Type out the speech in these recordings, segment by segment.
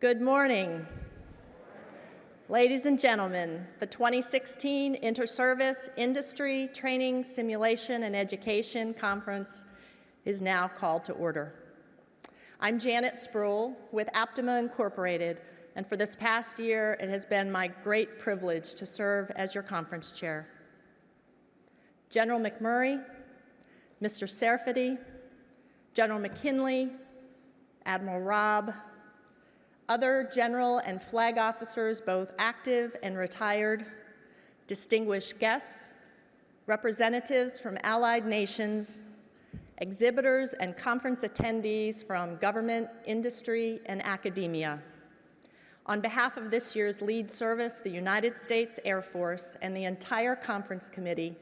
Good morning. Ladies and gentlemen, the 2016 Inter-Service Industry Training, Simulation, and Education Conference is now called to order. I'm Janet Spruill with Aptima Incorporated, and for this past year, it has been my great privilege to serve as your conference chair. General McMurray, Mr. Serfati, General McKinley, Admiral Robb, other general and flag officers, both active and retired, distinguished guests, representatives from allied nations, exhibitors and conference attendees from government, industry, and academia. On behalf of this year's lead service, the United States Air Force, and the entire conference committee,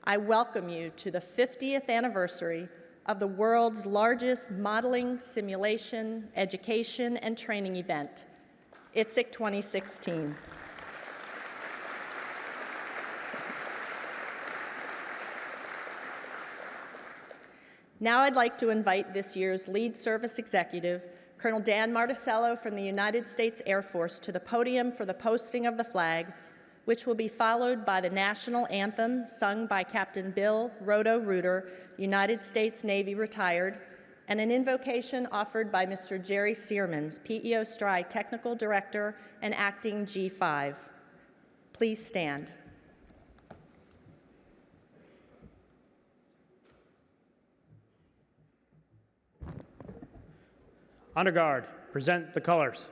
I welcome you to the 50th anniversary of the world's largest modeling, simulation, education, and training event, ITSEC 2016. Now I'd like to invite this year's lead service executive, Colonel Dan Marticello from the United States Air Force, to the podium for the posting of the flag, which will be followed by the national anthem sung by Captain Bill Roto-Rooter, United States Navy retired, and an invocation offered by Mr. Jerry Searmans, PEO STRI Technical Director and Acting G5. Please stand. Honor Guard, present the colors.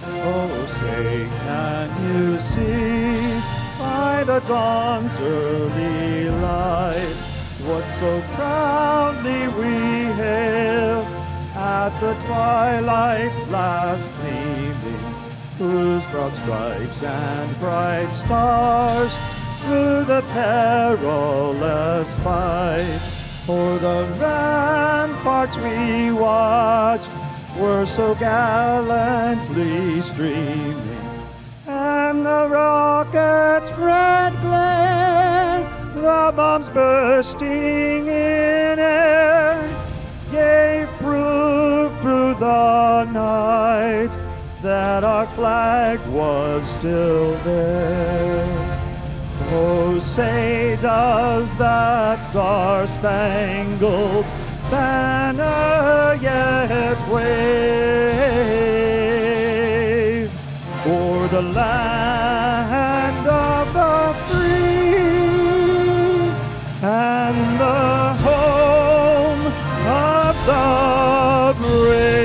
Oh, say, can you see by the dawn's early light what so proudly we hailed at the twilight's last gleaming, whose broad stripes and bright stars through the perilous fight o'er the ramparts we watched were so gallantly streaming, and the rocket's red glare, the bombs bursting in air, gave proof through the night that our flag was still there. Oh, say, does that star-spangled banner yet wave o'er the land of the free and the home of the brave?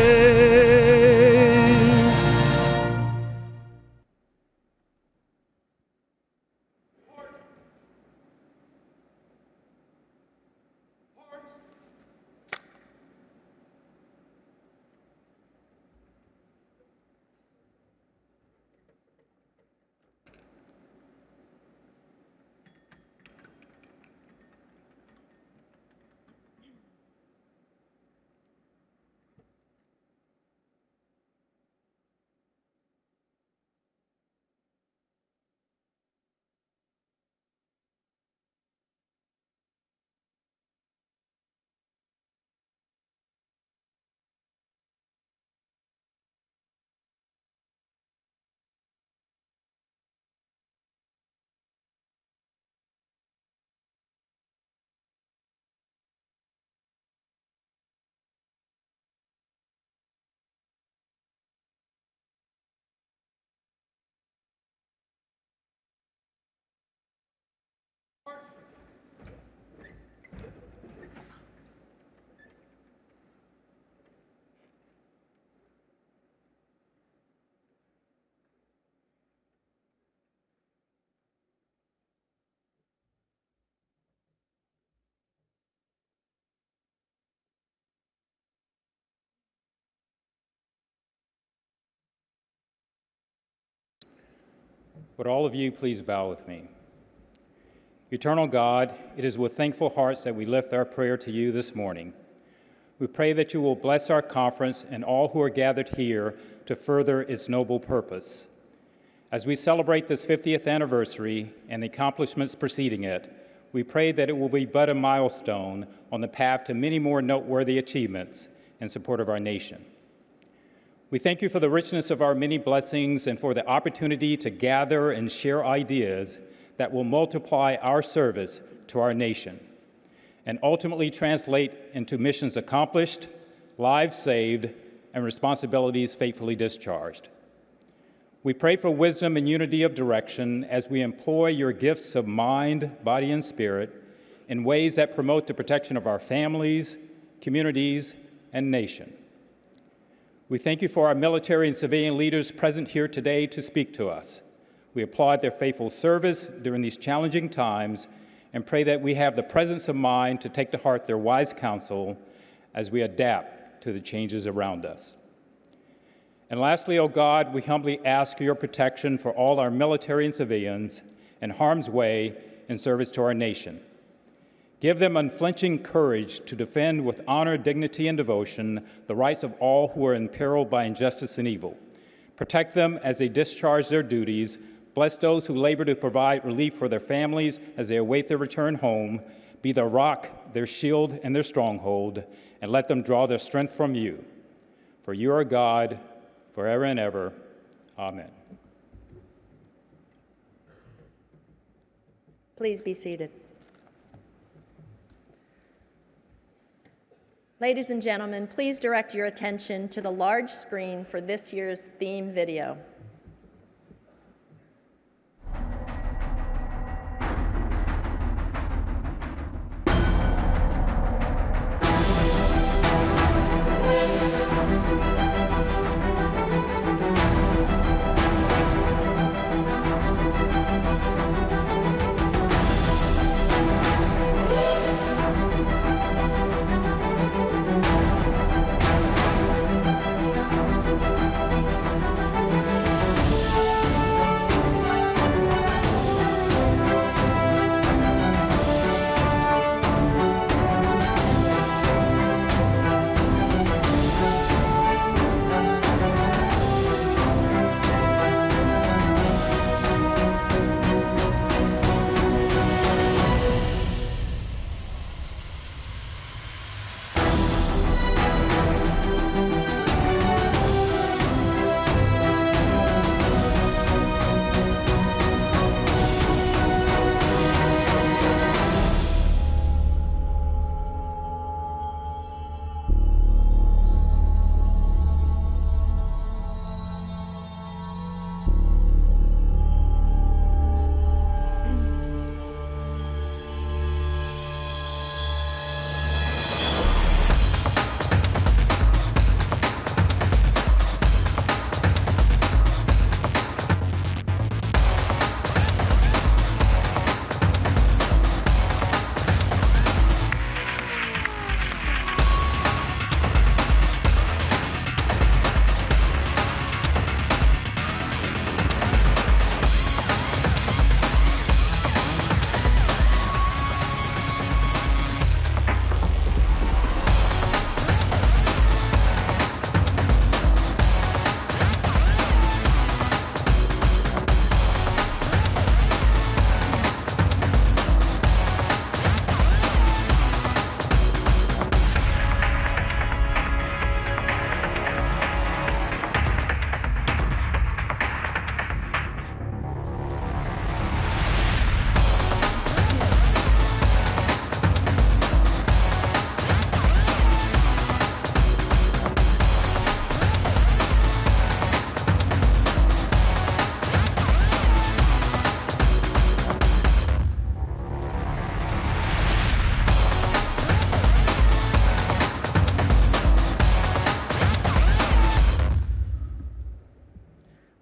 Would all of you please bow with me? Eternal God, it is with thankful hearts that we lift our prayer to you this morning. We pray that you will bless our conference and all who are gathered here to further its noble purpose. As we celebrate this 50th anniversary and the accomplishments preceding it, we pray that it will be but a milestone on the path to many more noteworthy achievements in support of our nation. We thank you for the richness of our many blessings and for the opportunity to gather and share ideas that will multiply our service to our nation and ultimately translate into missions accomplished, lives saved, and responsibilities faithfully discharged. We pray for wisdom and unity of direction as we employ your gifts of mind, body, and spirit in ways that promote the protection of our families, communities, and nation. We thank you for our military and civilian leaders present here today to speak to us. We applaud their faithful service during these challenging times and pray that we have the presence of mind to take to heart their wise counsel as we adapt to the changes around us. And lastly, O God, we humbly ask your protection for all our military and civilians in harm's way in service to our nation. Give them unflinching courage to defend with honor, dignity, and devotion the rights of all who are imperiled by injustice and evil. Protect them as they discharge their duties. Bless those who labor to provide relief for their families as they await their return home. Be their rock, their shield, and their stronghold, and let them draw their strength from you. For you are God, forever and ever. Amen. Please be seated. Ladies and gentlemen, please direct your attention to the large screen for this year's theme video.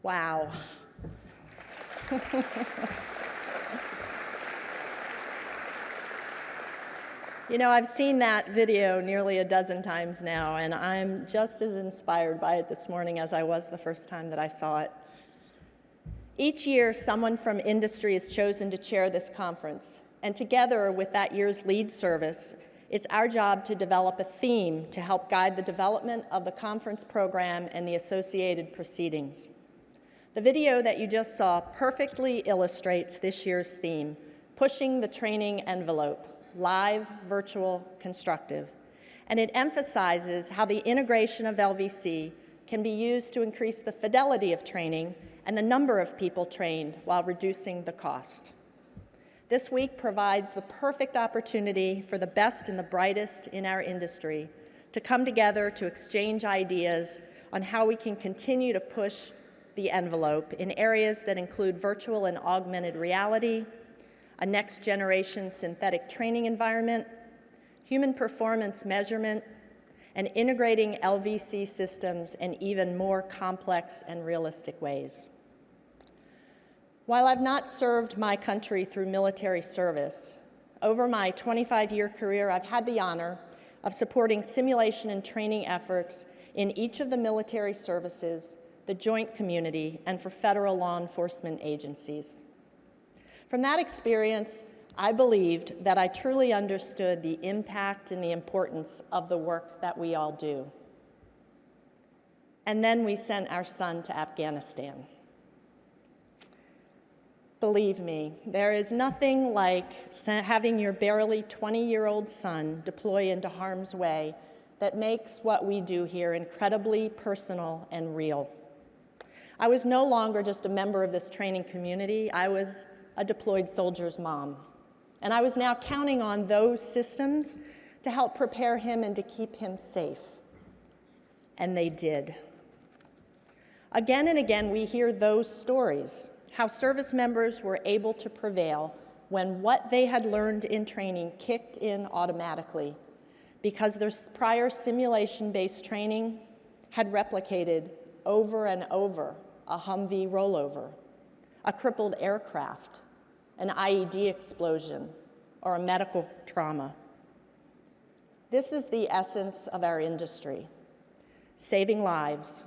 Wow. You know, I've seen that video nearly a dozen times now, and I'm just as inspired by it this morning as I was the first time that I saw it. Each year, someone from industry is chosen to chair this conference, and together with that year's lead service, it's our job to develop a theme to help guide the development of the conference program and the associated proceedings. The video that you just saw perfectly illustrates this year's theme, Pushing the Training Envelope, Live, Virtual, Constructive. And it emphasizes how the integration of LVC can be used to increase the fidelity of training and the number of people trained while reducing the cost. This week provides the perfect opportunity for the best and the brightest in our industry to come together to exchange ideas on how we can continue to push the envelope in areas that include virtual and augmented reality, a next-generation synthetic training environment, human performance measurement, and integrating LVC systems in even more complex and realistic ways. While I've not served my country through military service, over my 25-year career, I've had the honor of supporting simulation and training efforts in each of the military services, the joint community, and for federal law enforcement agencies. From that experience, I believed that I truly understood the impact and the importance of the work that we all do. And then we sent our son to Afghanistan. Believe me, there is nothing like having your barely 20-year-old son deploy into harm's way that makes what we do here incredibly personal and real. I was no longer just a member of this training community, I was a deployed soldier's mom. And I was now counting on those systems to help prepare him and to keep him safe. And they did. Again and again, we hear those stories, how service members were able to prevail when what they had learned in training kicked in automatically because their prior simulation-based training had replicated over and over a Humvee rollover, a crippled aircraft, an IED explosion, or a medical trauma. This is the essence of our industry: saving lives,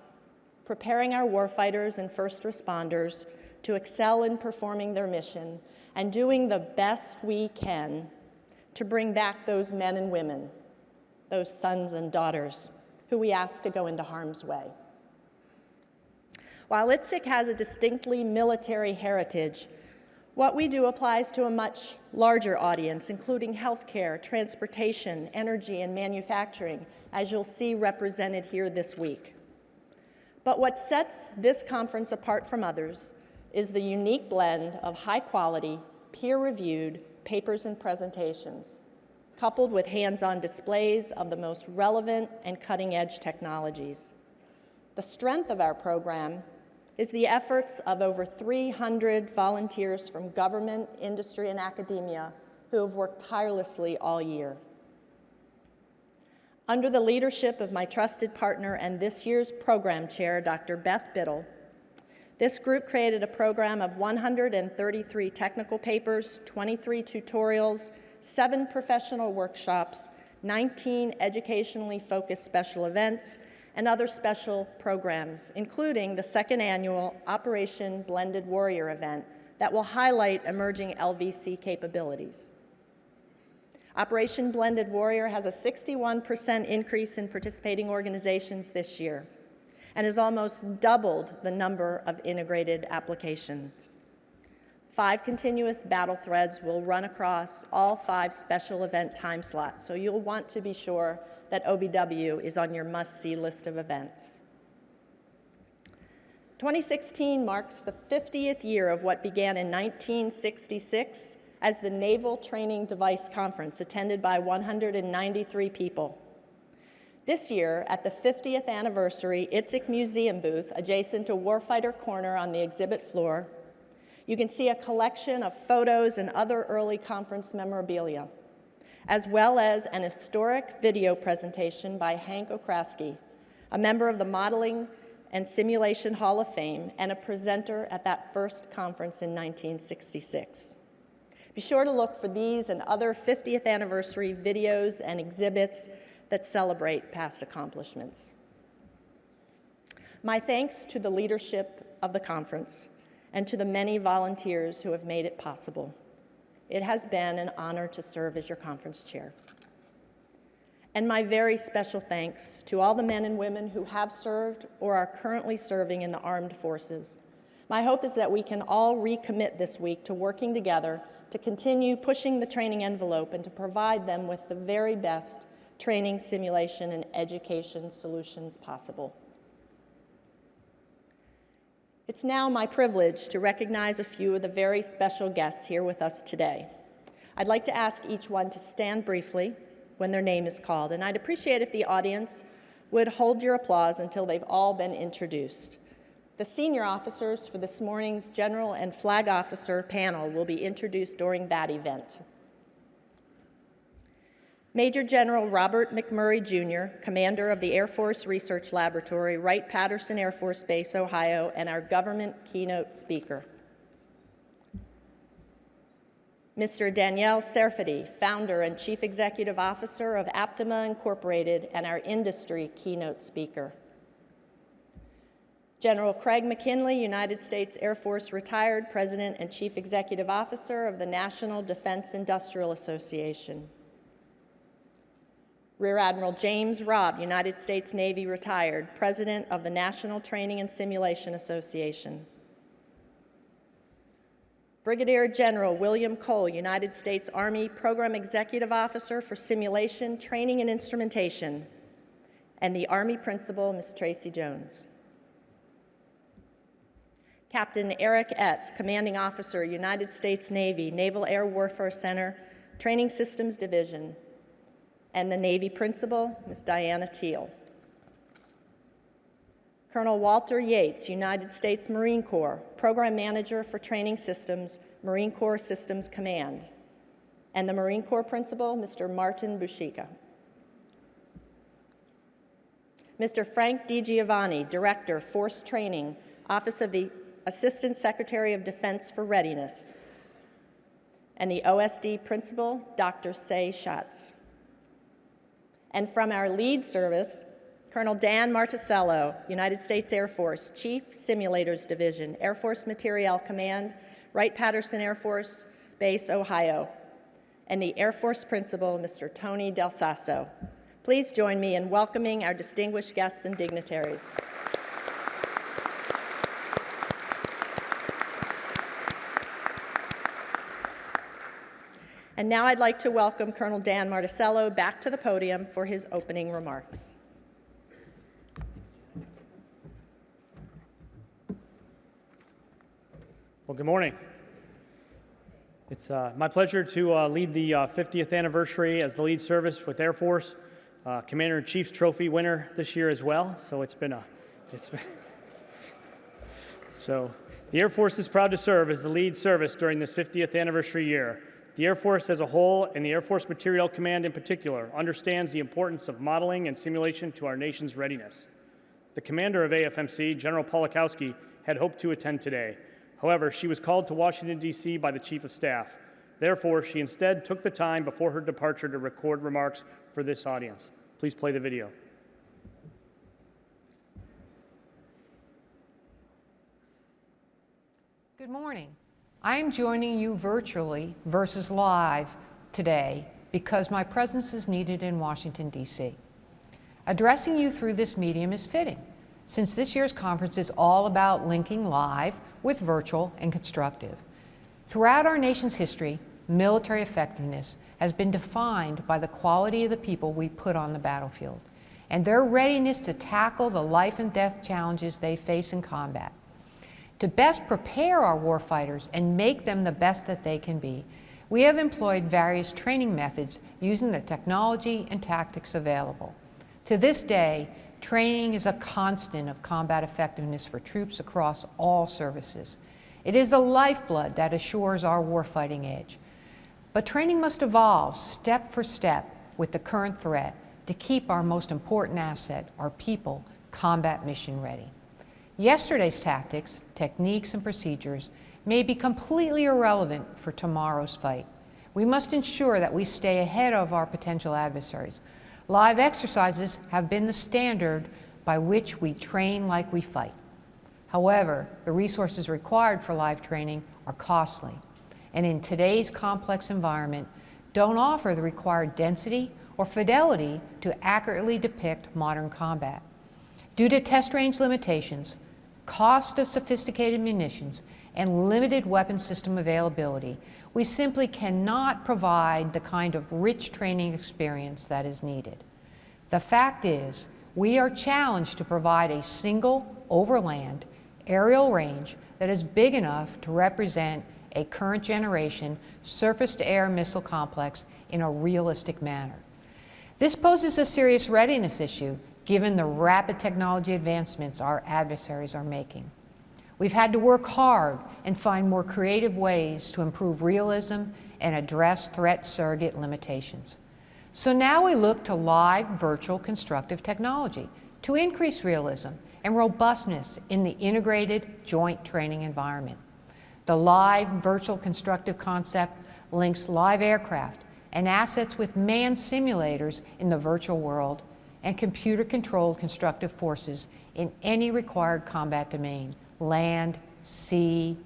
preparing our warfighters and first responders to excel in performing their mission, and doing the best we can to bring back those men and women, those sons and daughters, who we ask to go into harm's way. While ITSEC has a distinctly military heritage, what we do applies to a much larger audience, including healthcare, transportation, energy, and manufacturing, as you'll see represented here this week. But what sets this conference apart from others is the unique blend of high-quality, peer-reviewed papers and presentations, coupled with hands-on displays of the most relevant and cutting-edge technologies. The strength of our program is the efforts of over 300 volunteers from government, industry, and academia who have worked tirelessly all year. Under the leadership of my trusted partner and this year's program chair, Dr. Beth Biddle, this group created a program of 133 technical papers, 23 tutorials, 7 professional workshops, 19 educationally focused special events, and other special programs, including the second annual Operation Blended Warrior event that will highlight emerging LVC capabilities. Operation Blended Warrior has a 61% increase in participating organizations this year and has almost doubled the number of integrated applications. 5 continuous battle threads will run across all 5 special event time slots, so you'll want to be sure that OBW is on your must-see list of events. 2016 marks the 50th year of what began in 1966 as the Naval Training Device Conference, attended by 193 people. This year, at the 50th anniversary ITSEC Museum booth adjacent to Warfighter Corner on the exhibit floor, you can see a collection of photos and other early conference memorabilia, as well as an historic video presentation by Hank Okraski, a member of the Modeling and Simulation Hall of Fame and a presenter at that first conference in 1966. Be sure to look for these and other 50th anniversary videos and exhibits that celebrate past accomplishments. My thanks to the leadership of the conference and to the many volunteers who have made it possible. It has been an honor to serve as your conference chair. And my very special thanks to all the men and women who have served or are currently serving in the armed forces. My hope is that we can all recommit this week to working together to continue pushing the training envelope and to provide them with the very best training, simulation, and education solutions possible. It's now my privilege to recognize a few of the very special guests here with us today. I'd like to ask each one to stand briefly when their name is called, and I'd appreciate if the audience would hold your applause until they've all been introduced. The senior officers for this morning's General and Flag Officer panel will be introduced during that event. Major General Robert McMurray, Jr., Commander of the Air Force Research Laboratory, Wright-Patterson Air Force Base, Ohio, and our government keynote speaker. Mr. Danielle Serfati, Founder and Chief Executive Officer of Aptima Incorporated, and our industry keynote speaker. General Craig McKinley, United States Air Force retired, President and Chief Executive Officer of the National Defense Industrial Association. Rear Admiral James Robb, United States Navy retired, President of the National Training and Simulation Association. Brigadier General William Cole, United States Army Program Executive Officer for Simulation, Training, and Instrumentation, and the Army Principal, Ms. Tracy Jones. Captain Eric Etz, Commanding Officer, United States Navy, Naval Air Warfare Center, Training Systems Division, and the Navy Principal, Ms. Diana Teal. Colonel Walter Yates, United States Marine Corps, Program Manager for Training Systems, Marine Corps Systems Command, and the Marine Corps Principal, Mr. Martin Bushika. Mr. Frank DiGiovanni, Director, Force Training, Office of the Assistant Secretary of Defense for Readiness, and the OSD Principal, Dr. Say Schatz. And from our lead service, Colonel Dan Marticello, United States Air Force, Chief Simulators Division, Air Force Materiel Command, Wright-Patterson Air Force Base, Ohio, and the Air Force Principal, Mr. Tony Del Sasso. Please join me in welcoming our distinguished guests and dignitaries. And now I'd like to welcome Colonel Dan Marticello back to the podium for his opening remarks. Well, good morning. It's my pleasure to lead the 50th anniversary as the lead service with Air Force, Commander-in-Chief's Trophy winner this year as well. So So the Air Force is proud to serve as the lead service during this 50th anniversary year. The Air Force as a whole, and the Air Force Materiel Command in particular, understands the importance of modeling and simulation to our nation's readiness. The commander of AFMC, General Polakowski, had hoped to attend today. However, she was called to Washington, D.C. by the Chief of Staff. Therefore, she instead took the time before her departure to record remarks for this audience. Please play the video. Good morning. I am joining you virtually versus live today because my presence is needed in Washington, D.C. Addressing you through this medium is fitting, since this year's conference is all about linking live with virtual and constructive. Throughout our nation's history, military effectiveness has been defined by the quality of the people we put on the battlefield and their readiness to tackle the life and death challenges they face in combat. To best prepare our warfighters and make them the best that they can be, we have employed various training methods using the technology and tactics available. To this day, training is a constant of combat effectiveness for troops across all services. It is the lifeblood that assures our warfighting edge. But training must evolve step for step with the current threat to keep our most important asset, our people, combat mission ready. Yesterday's tactics, techniques, and procedures may be completely irrelevant for tomorrow's fight. We must ensure that we stay ahead of our potential adversaries. Live exercises have been the standard by which we train like we fight. However, the resources required for live training are costly, and in today's complex environment, don't offer the required density or fidelity to accurately depict modern combat. Due to test range limitations, cost of sophisticated munitions, and limited weapon system availability, we simply cannot provide the kind of rich training experience that is needed. The fact is, we are challenged to provide a single overland aerial range that is big enough to represent a current generation surface-to-air missile complex in a realistic manner. This poses a serious readiness issue given the rapid technology advancements our adversaries are making. We've had to work hard and find more creative ways to improve realism and address threat surrogate limitations. So now we look to live virtual constructive technology to increase realism and robustness in the integrated joint training environment. The live virtual constructive concept links live aircraft and assets with manned simulators in the virtual world and computer-controlled constructive forces in any required combat domain: land, sea,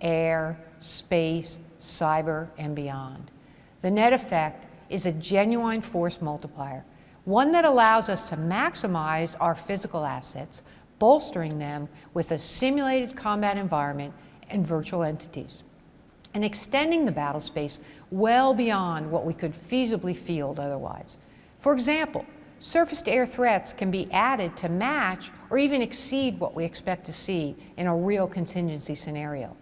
air, space, cyber, and beyond. The net effect is a genuine force multiplier, one that allows us to maximize our physical assets, bolstering them with a simulated combat environment and virtual entities, and extending the battle space well beyond what we could feasibly field otherwise. For example, surface-to-air threats can be added to match or even exceed what we expect to see in a real contingency scenario.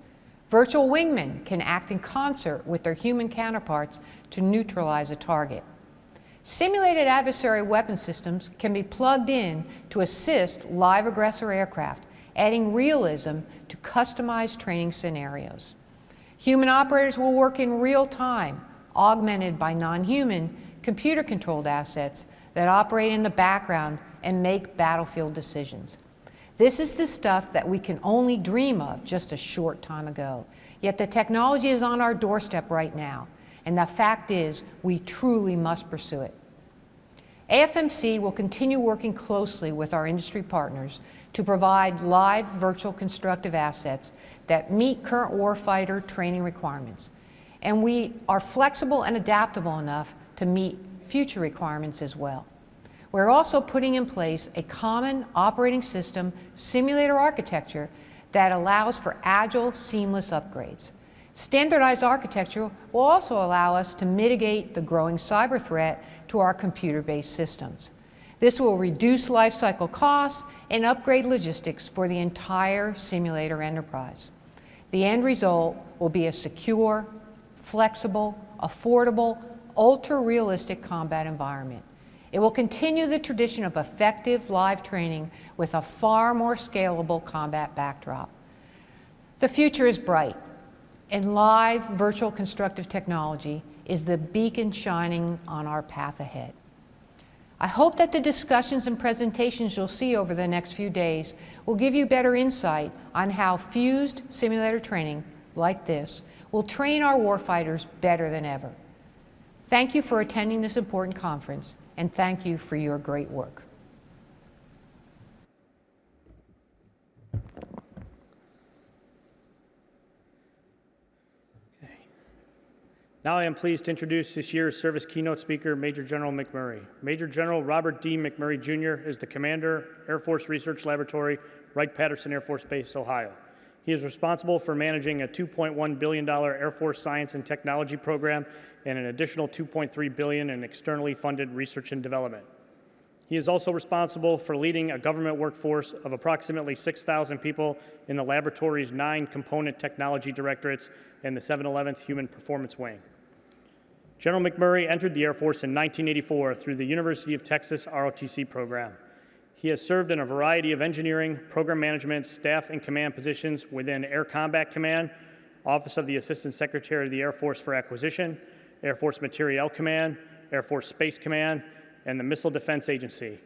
Virtual wingmen can act in concert with their human counterparts to neutralize a target. Simulated adversary weapon systems can be plugged in to assist live aggressor aircraft, adding realism to customized training scenarios. Human operators will work in real time, augmented by non-human, computer-controlled assets that operate in the background and make battlefield decisions. This is the stuff that we can only dream of just a short time ago. Yet the technology is on our doorstep right now, and the fact is we truly must pursue it. AFMC will continue working closely with our industry partners to provide live virtual constructive assets that meet current warfighter training requirements. And we are flexible and adaptable enough to meet future requirements as well. We're also putting in place a common operating system simulator architecture that allows for agile, seamless upgrades. Standardized architecture will also allow us to mitigate the growing cyber threat to our computer-based systems. This will reduce lifecycle costs and upgrade logistics for the entire simulator enterprise. The end result will be a secure, flexible, affordable, ultra-realistic combat environment. It will continue the tradition of effective live training with a far more scalable combat backdrop. The future is bright, and live virtual constructive technology is the beacon shining on our path ahead. I hope that the discussions and presentations you'll see over the next few days will give you better insight on how fused simulator training like this will train our warfighters better than ever. Thank you for attending this important conference, and thank you for your great work. Now I am pleased to introduce this year's service keynote speaker, Major General McMurray. Major General Robert D. McMurray, Jr. is the Commander, Air Force Research Laboratory, Wright-Patterson Air Force Base, Ohio. He is responsible for managing a $2.1 billion Air Force science and technology program and an additional $2.3 billion in externally funded research and development. He is also responsible for leading a government workforce of approximately 6,000 people in the laboratory's 9 component technology directorates and the 711th Human Performance Wing. General McMurray entered the Air Force in 1984 through the University of Texas ROTC program. He has served in a variety of engineering, program management, staff, and command positions within Air Combat Command, Office of the Assistant Secretary of the Air Force for Acquisition, Air Force Materiel Command, Air Force Space Command, and the Missile Defense Agency.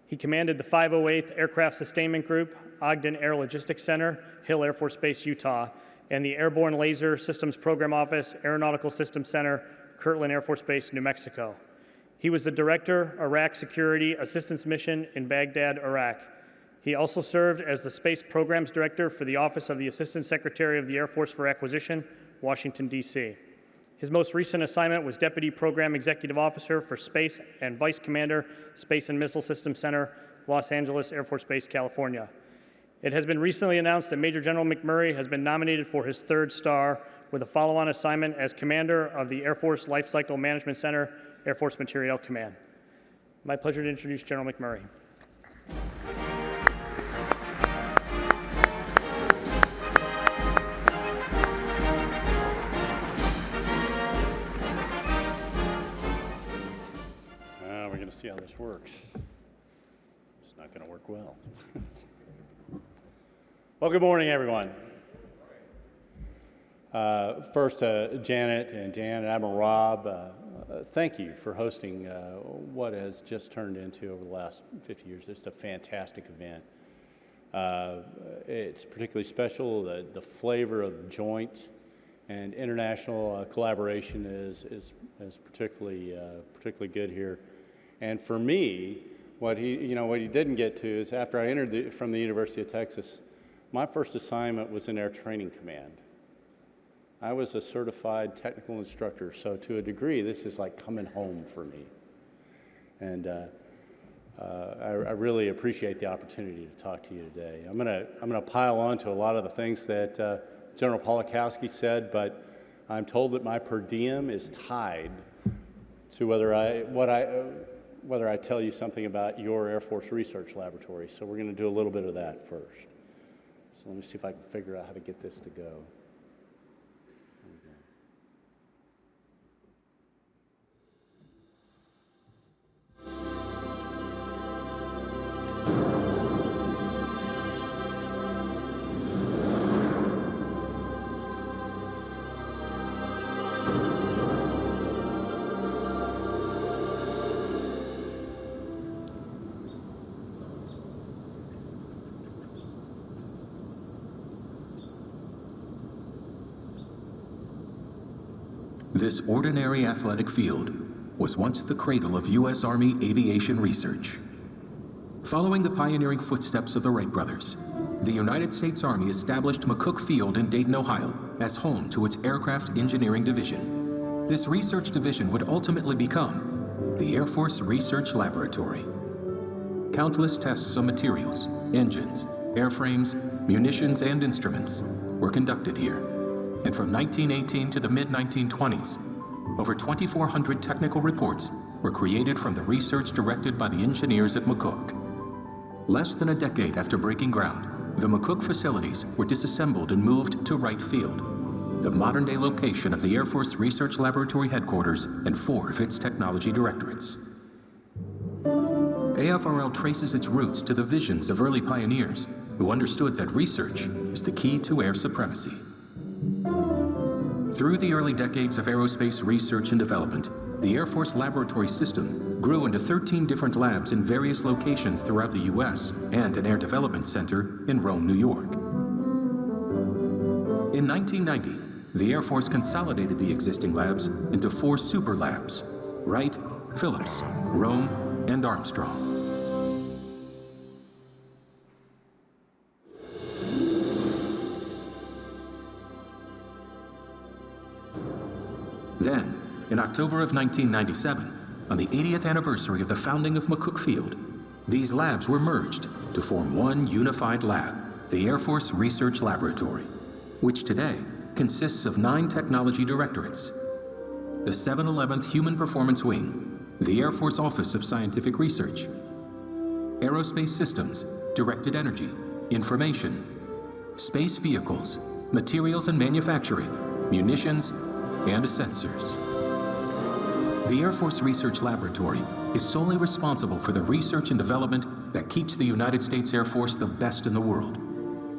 He commanded the 508th Aircraft Sustainment Group, Ogden Air Logistics Center, Hill Air Force Base, Utah, and the Airborne Laser Systems Program Office, Aeronautical Systems Center, Kirtland Air Force Base, New Mexico. He was the Director, Iraq Security Assistance Mission in Baghdad, Iraq. He He also served as the Space Programs Director for the Office of the Assistant Secretary of the Air Force for Acquisition, Washington, D.C. His most recent assignment was Deputy Program Executive Officer for Space and Vice Commander, Space and Missile Systems Center, Los Angeles Air Force Base, California. It has been recently announced that Major General McMurray has been nominated for his 3rd star with a follow-on assignment as Commander of the Air Force Life Cycle Management Center, Air Force Materiel Command. My pleasure to introduce General McMurray. We're going to see how this works. It's not going to work well. Well, good morning, everyone. First, Janet and Dan and Admiral Rob, thank you for hosting what has just turned into, over the last 50 years, just a fantastic event. It's particularly special. The flavor of joint and international collaboration is particularly good here. And for me, what he didn't get to is after I entered from the University of Texas, my first assignment was in Air Training Command. I was a certified technical instructor, so to a degree, this is like coming home for me. And I really appreciate the opportunity to talk to you today. I'm gonna pile on to a lot of the things that General Polakowski said, but I'm told that my per diem is tied to whether I tell you something about your Air Force Research Laboratory. So we're going to do a little bit of that first. So let me see if I can figure out how to get this to go. This ordinary athletic field was once the cradle of U.S. Army aviation research. Following the pioneering footsteps of the Wright brothers, the United States Army established McCook Field in Dayton, Ohio, as home to its Aircraft Engineering Division. This research division would ultimately become the Air Force Research Laboratory. Countless tests of materials, engines, airframes, munitions, and instruments were conducted here. And from 1918 to the mid-1920s, over 2,400 technical reports were created from the research directed by the engineers at McCook. Less than a decade after breaking ground, the McCook facilities were disassembled and moved to Wright Field, the modern-day location of the Air Force Research Laboratory headquarters and 4 of its technology directorates. AFRL traces its roots to the visions of early pioneers who understood that research is the key to air supremacy. Through the early decades of aerospace research and development, the Air Force Laboratory System grew into 13 different labs in various locations throughout the U.S. and an Air Development Center in Rome, New York. In 1990, the Air Force consolidated the existing labs into 4 super labs: Wright, Phillips, Rome, and Armstrong. Then, in October of 1997, on the 80th anniversary of the founding of McCook Field, these labs were merged to form one unified lab, the Air Force Research Laboratory, which today consists of 9 technology directorates: the 711th Human Performance Wing, the Air Force Office of Scientific Research, Aerospace Systems, Directed Energy, Information, Space Vehicles, Materials and Manufacturing, Munitions, and Sensors. The Air Force Research Laboratory is solely responsible for the research and development that keeps the United States Air Force the best in the world.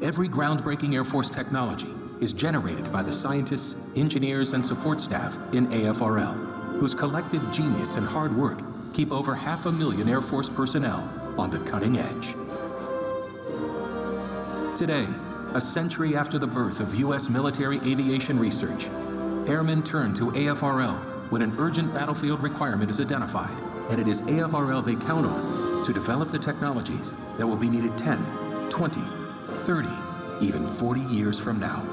Every groundbreaking Air Force technology is generated by the scientists, engineers, and support staff in AFRL, whose collective genius and hard work keep over 500,000 Air Force personnel on the cutting edge. Today, a century after the birth of U.S. military aviation research, airmen turn to AFRL when an urgent battlefield requirement is identified and it is AFRL they count on to develop the technologies that will be needed 10, 20, 30, even 40 years from now.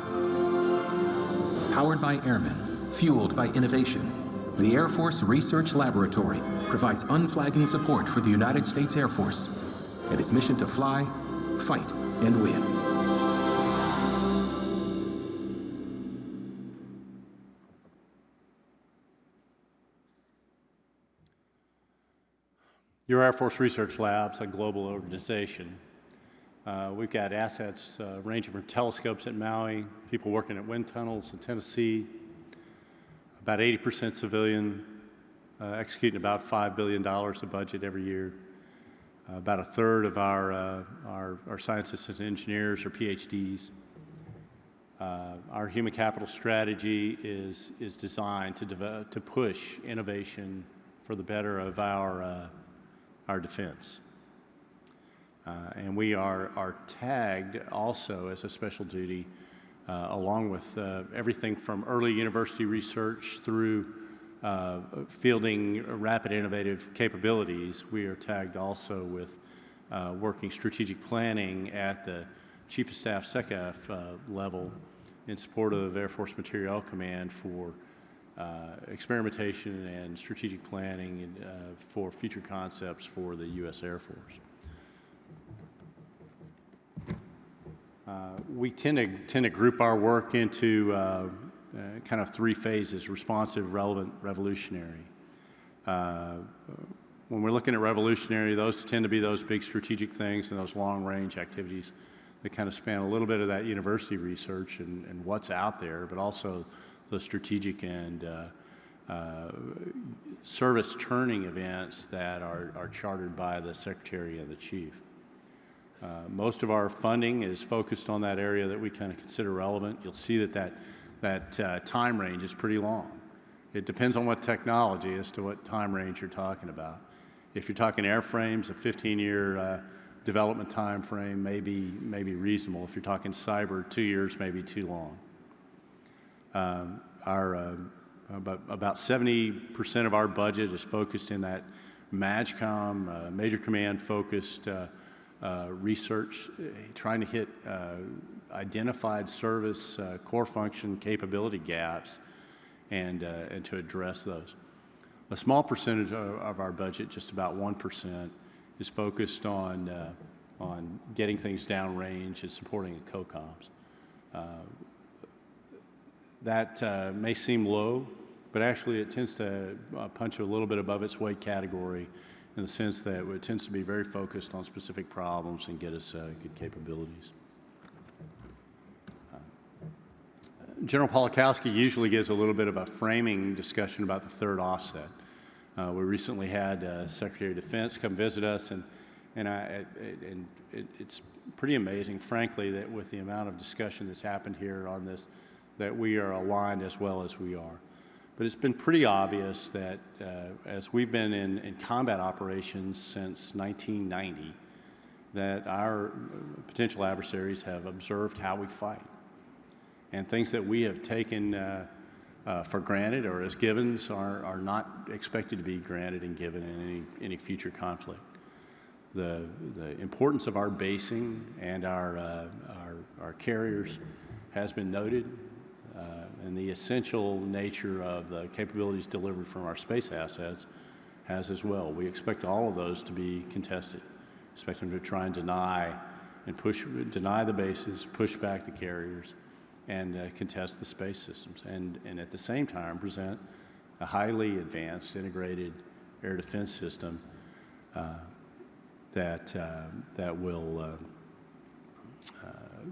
Powered by airmen, fueled by innovation, the Air Force Research Laboratory provides unflagging support for the United States Air Force and its mission to fly, fight, and win. Your Air Force Research Lab's a global organization. We've got assets ranging from telescopes at Maui, people working at wind tunnels in Tennessee, about 80% civilian, executing about $5 billion of budget every year. About a third of our scientists and engineers are PhDs. Our human capital strategy is designed to push innovation for the better of our defense. And we are tagged also as a special duty, along with everything from early university research through fielding rapid innovative capabilities. We are tagged also with working strategic planning at the Chief of Staff SECAF level in support of Air Force Materiel Command for experimentation and strategic planning for future concepts for the U.S. Air Force. We tend to group our work into kind of three phases: responsive, relevant, revolutionary. When we're looking at revolutionary, those tend to be those big strategic things and those long-range activities that kind of span a little bit of that university research and what's out there, but also the strategic and service churning events that are chartered by the Secretary and the Chief. Most of our funding is focused on that area that we kind of consider relevant. You'll see that time range is pretty long. It depends on what technology as to what time range you're talking about. If you're talking airframes, a 15-year development time frame may be reasonable. If you're talking cyber, 2 years may be too long. About 70% of our budget is focused in that MAGCOM, Major Command focused research, trying to hit identified service core function capability gaps and to address those. A small percentage of our budget, just about 1%, is focused on getting things downrange and supporting the COCOMs. That may seem low, but actually it tends to punch a little bit above its weight category in the sense that it tends to be very focused on specific problems and get us good capabilities. General Polakowski usually gives a little bit of a framing discussion about the third offset. We recently had Secretary of Defense come visit us, and it's pretty amazing, frankly, that with the amount of discussion that's happened here on this, that we are aligned as well as we are. But it's been pretty obvious that as we've been in combat operations since 1990, that our potential adversaries have observed how we fight. And things that we have taken for granted or as givens are not expected to be granted and given in any future conflict. The importance of our basing and our carriers has been noted, and the essential nature of the capabilities delivered from our space assets has as well. We expect all of those to be contested. Expect them to try and deny the bases, push back the carriers, and contest the space systems, and at the same time present a highly advanced integrated air defense system that will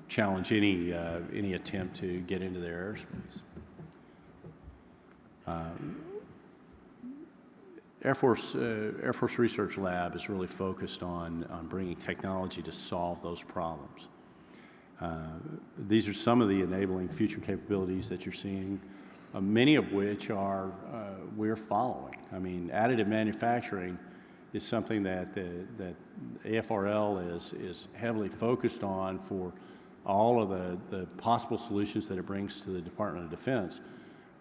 challenge any attempt to get into their airspace. Air Force Research Lab is really focused on bringing technology to solve those problems. These are some of the enabling future capabilities that you're seeing, many of which we're following. I mean, additive manufacturing is something that AFRL is heavily focused on for all of the possible solutions that it brings to the Department of Defense.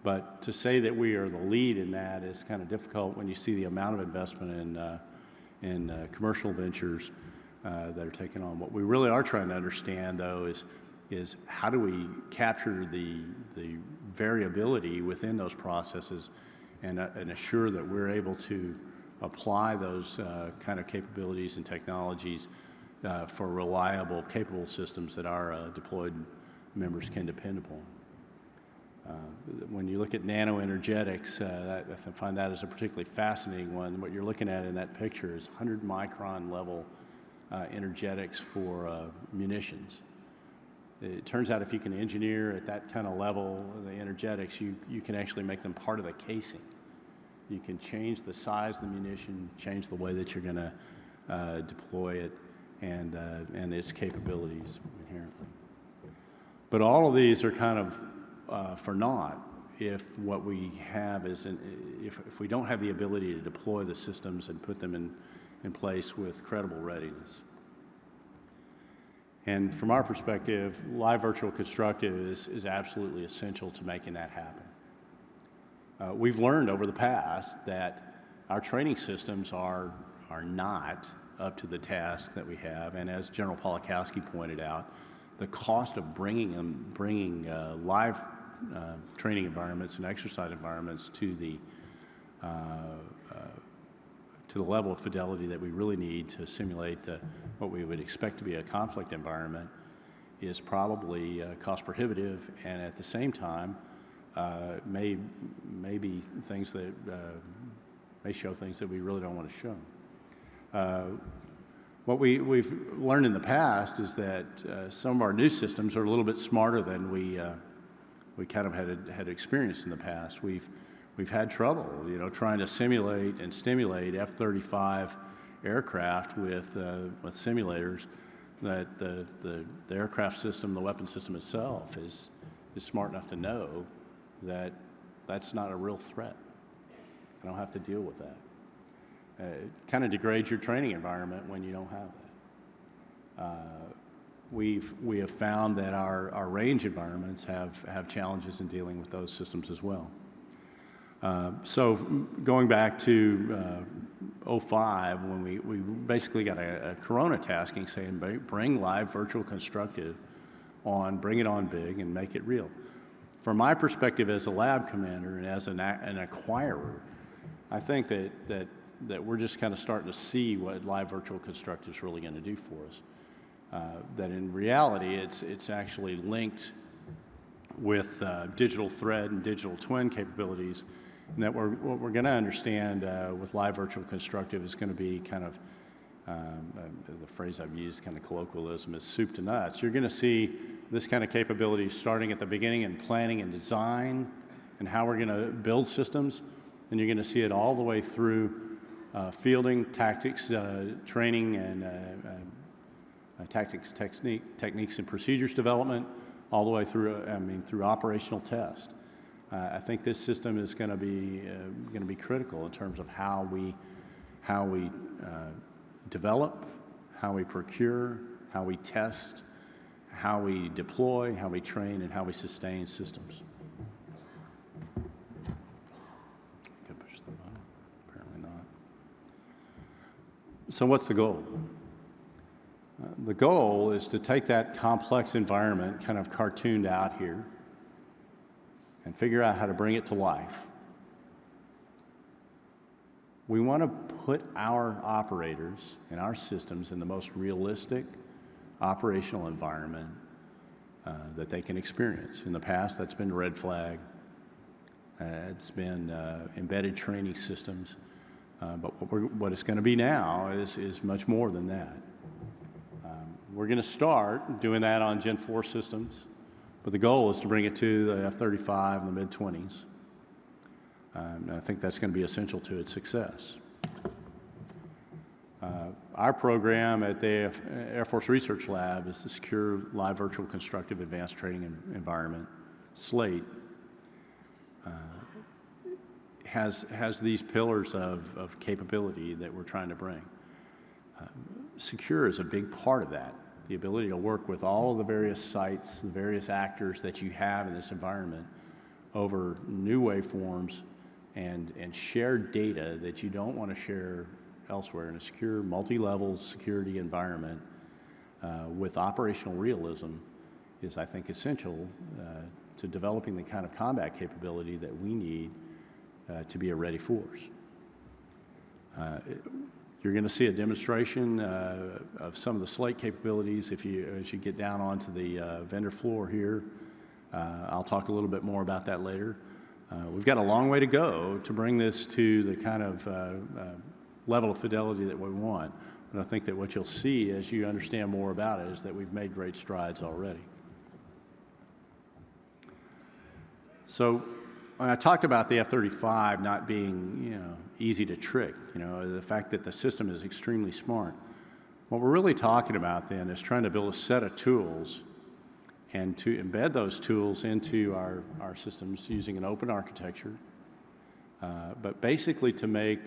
But to say that we are the lead in that is kind of difficult when you see the amount of investment in commercial ventures that are taken on. What we really are trying to understand, though, is how do we capture the variability within those processes and assure that we're able to apply those kind of capabilities and technologies for reliable, capable systems that our deployed members can depend upon. When you look at nanoenergetics, I find that as a particularly fascinating one. What you're looking at in that picture is 100 micron level energetics for munitions. It turns out if you can engineer at that kind of level the energetics, you can actually make them part of the casing. You can change the size of the munition, change the way that you're going to deploy it, and its capabilities inherently. But all of these are kind of for naught if what we have is, if we don't have the ability to deploy the systems and put them in place with credible readiness. And from our perspective, live virtual constructive is absolutely essential to making that happen. We've learned over the past that our training systems are not up to the task that we have, and as General Polakowski pointed out, the cost of bringing live training environments and exercise environments to the level of fidelity that we really need to simulate what we would expect to be a conflict environment is probably cost prohibitive, and at the same time may be things that may show things that we really don't want to show. What we've learned in the past is that some of our new systems are a little bit smarter than we kind of had experienced in the past. We've had trouble, trying to simulate and stimulate F-35 aircraft with simulators. That the aircraft system, the weapon system itself, is smart enough to know that that's not a real threat. I don't have to deal with that. It kind of degrades your training environment when you don't have that. We have found that our range environments have challenges in dealing with those systems as well. So going back to 05, when we basically got a Corona tasking saying bring live virtual constructive on, bring it on big and make it real. From my perspective as a lab commander and as an acquirer, I think that we're just kind of starting to see what live virtual constructive is really going to do for us. That in reality, it's actually linked with digital thread and digital twin capabilities, and that what we're going to understand with live virtual constructive is going to be kind of, the phrase I've used, kind of colloquialism, is soup to nuts. You're going to see this kind of capability starting at the beginning in planning and design and how we're going to build systems, and you're going to see it all the way through fielding, tactics, training, and tactics, techniques, and procedures development, all the way through, through operational test. I think this system is going to be critical in terms of how we develop, how we procure, how we test, how we deploy, how we train, and how we sustain systems. Can I push the button? Apparently not. So what's the goal? The goal is to take that complex environment, kind of cartooned out here, and figure out how to bring it to life. We want to put our operators and our systems in the most realistic operational environment that they can experience. In the past, that's been red flag. It's been embedded training systems. But what it's going to be now is much more than that. We're going to start doing that on Gen 4 systems, but the goal is to bring it to the F-35 in the mid-20s. And I think that's going to be essential to its success. Our program at the Air Force Research Lab is the Secure Live Virtual Constructive Advanced Training Environment, SLATE. Has these pillars of capability that we're trying to bring. Secure is a big part of that. The ability to work with all of the various sites, the various actors that you have in this environment over new waveforms and share data that you don't want to share elsewhere in a secure, multi-level security environment with operational realism is, I think, essential to developing the kind of combat capability that we need to be a ready force. You're going to see a demonstration of some of the Slate capabilities as you get down onto the vendor floor here. I'll talk a little bit more about that later. We've got a long way to go to bring this to the kind of level of fidelity that we want. And I think that what you'll see as you understand more about it is that we've made great strides already. So when I talked about the F-35 not being, easy to trick, the fact that the system is extremely smart, what we're really talking about then is trying to build a set of tools and to embed those tools into our systems using an open architecture, but basically to make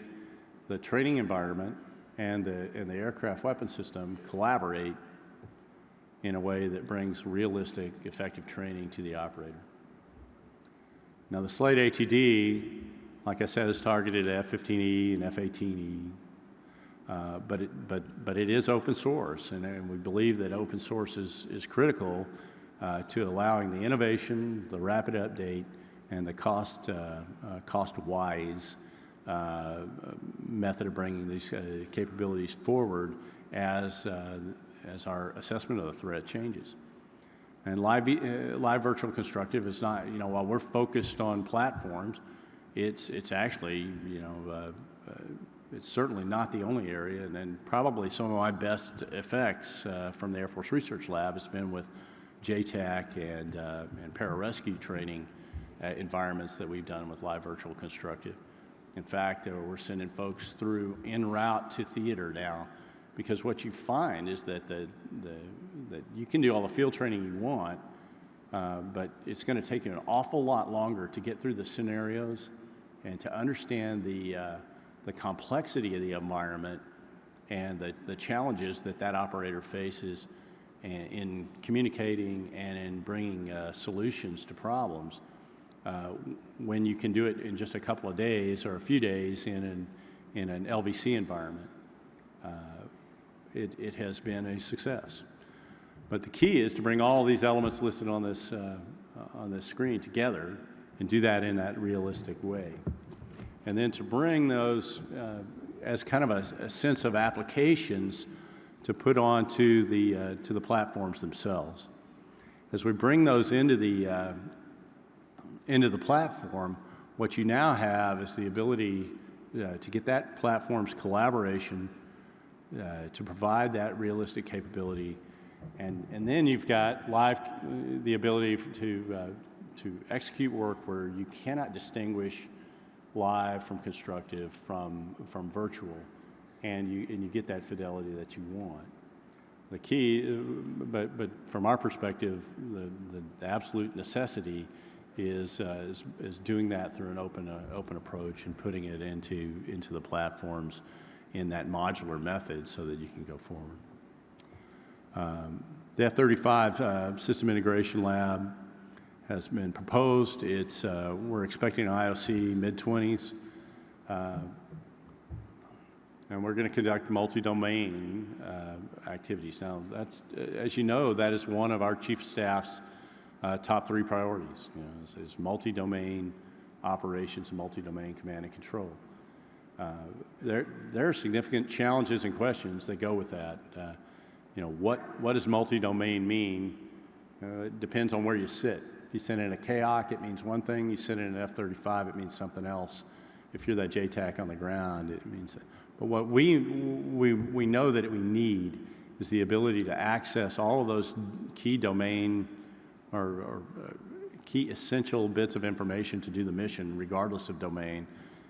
the training environment and the aircraft weapon system collaborate in a way that brings realistic, effective training to the operator. Now, the Slate ATD, like I said, is targeted at F-15E and F-18E, but it is open source, and we believe that open source is critical to allowing the innovation, the rapid update, and the cost-wise method of bringing these capabilities forward as our assessment of the threat changes. And live virtual constructive is not, while we're focused on platforms, it's actually, it's certainly not the only area, and probably some of my best effects from the Air Force Research Lab has been with JTAC and pararescue training environments that we've done with live virtual constructive. In fact, we're sending folks through en route to theater now, because what you find is that that you can do all the field training you want, but it's going to take you an awful lot longer to get through the scenarios and to understand the complexity of the environment and the challenges that operator faces in communicating and in bringing solutions to problems. When you can do it in just a couple of days or a few days in an LVC environment, it has been a success. But the key is to bring all these elements listed on this screen together and do that in that realistic way. And then to bring those as kind of a sense of applications to put onto to the platforms themselves. As we bring those into the platform, what you now have is the ability to get that platform's collaboration to provide that realistic capability, and then you've got the ability to execute work where you cannot distinguish live from constructive from virtual, and you get that fidelity that you want. The key, but from our perspective, the absolute necessity is doing that through an open approach and putting it into the platforms in that modular method so that you can go forward. The F-35 System Integration Lab has been proposed. We're expecting an IOC mid-20s, and we're going to conduct multi-domain activities. Now, that's, as you know, that is one of our Chief of Staff's top 3 priorities. Is multi-domain operations and multi-domain command and control. There are significant challenges and questions that go with that. What does multi-domain mean? It depends on where you sit. If you sit in a KOC, it means one thing. You sit in an F-35, it means something else. If you're that JTAC on the ground, it means that. But what we know that we need is the ability to access all of those key domain or key essential bits of information to do the mission, regardless of domain.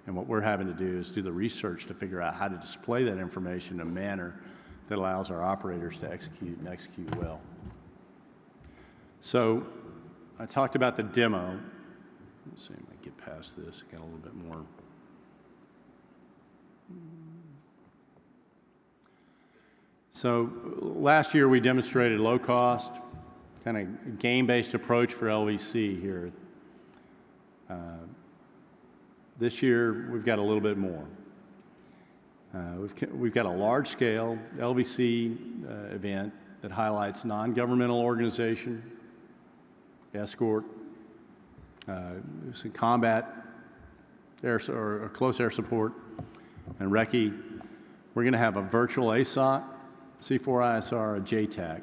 And what we're having to do is do the research to figure out how to display that information in a manner that allows our operators to execute and execute well. So I talked about the demo. Let's see if I can get past this. I got a little bit more. So last year we demonstrated low cost, kind of game-based approach for LVC here. This year, we've got a little bit more. We've got a large-scale LVC event that highlights non-governmental organization, escort, some combat air or close air support, and recce. We're going to have a virtual ASOC, C4ISR, a JTAC,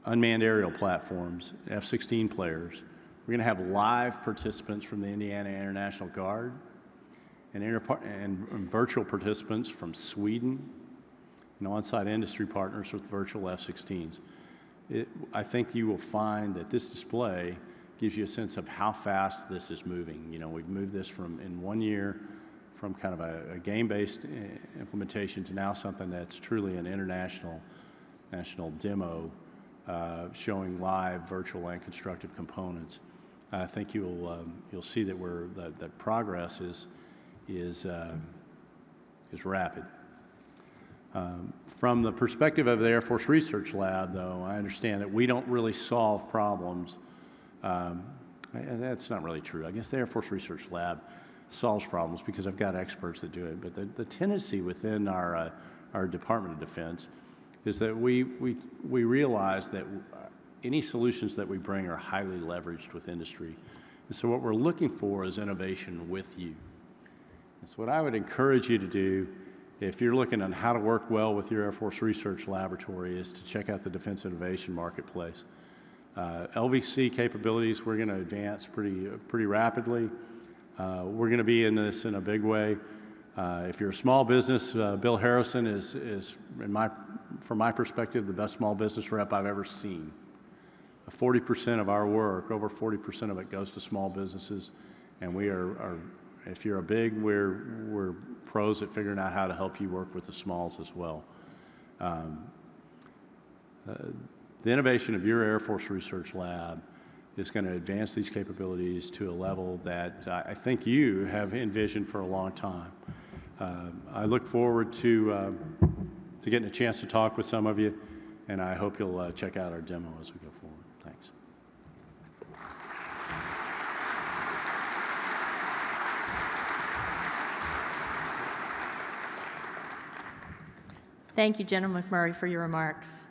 unmanned aerial platforms, F-16 players. We're going to have live participants from the Indiana International Guard and virtual participants from Sweden, and on-site industry partners with virtual F-16s. I think you will find that this display gives you a sense of how fast this is moving. You know, we've moved this in 1 year from kind of a game-based implementation to now something that's truly an international demo showing live, virtual, and constructive components. I think you'll see that that progress is rapid. From the perspective of the Air Force Research Lab, though, I understand that we don't really solve problems. That's not really true. I guess the Air Force Research Lab solves problems because I've got experts that do it. But the tendency within our Department of Defense is that we realize that any solutions that we bring are highly leveraged with industry. And so what we're looking for is innovation with you. And so what I would encourage you to do, if you're looking on how to work well with your Air Force Research Laboratory, is to check out the Defense Innovation Marketplace. LVC capabilities we're going to advance pretty rapidly. We're going to be in this in a big way. If you're a small business, Bill Harrison is from my perspective, the best small business rep I've ever seen. 40% of our work, over 40% of it goes to small businesses, and we are if you're a big, we're pros at figuring out how to help you work with the smalls as well. The innovation of your Air Force Research Lab is going to advance these capabilities to a level that I think you have envisioned for a long time. I look forward to getting a chance to talk with some of you, and I hope you'll check out our demo as we go forward. Thanks. Thank you, General McMurray, for your remarks.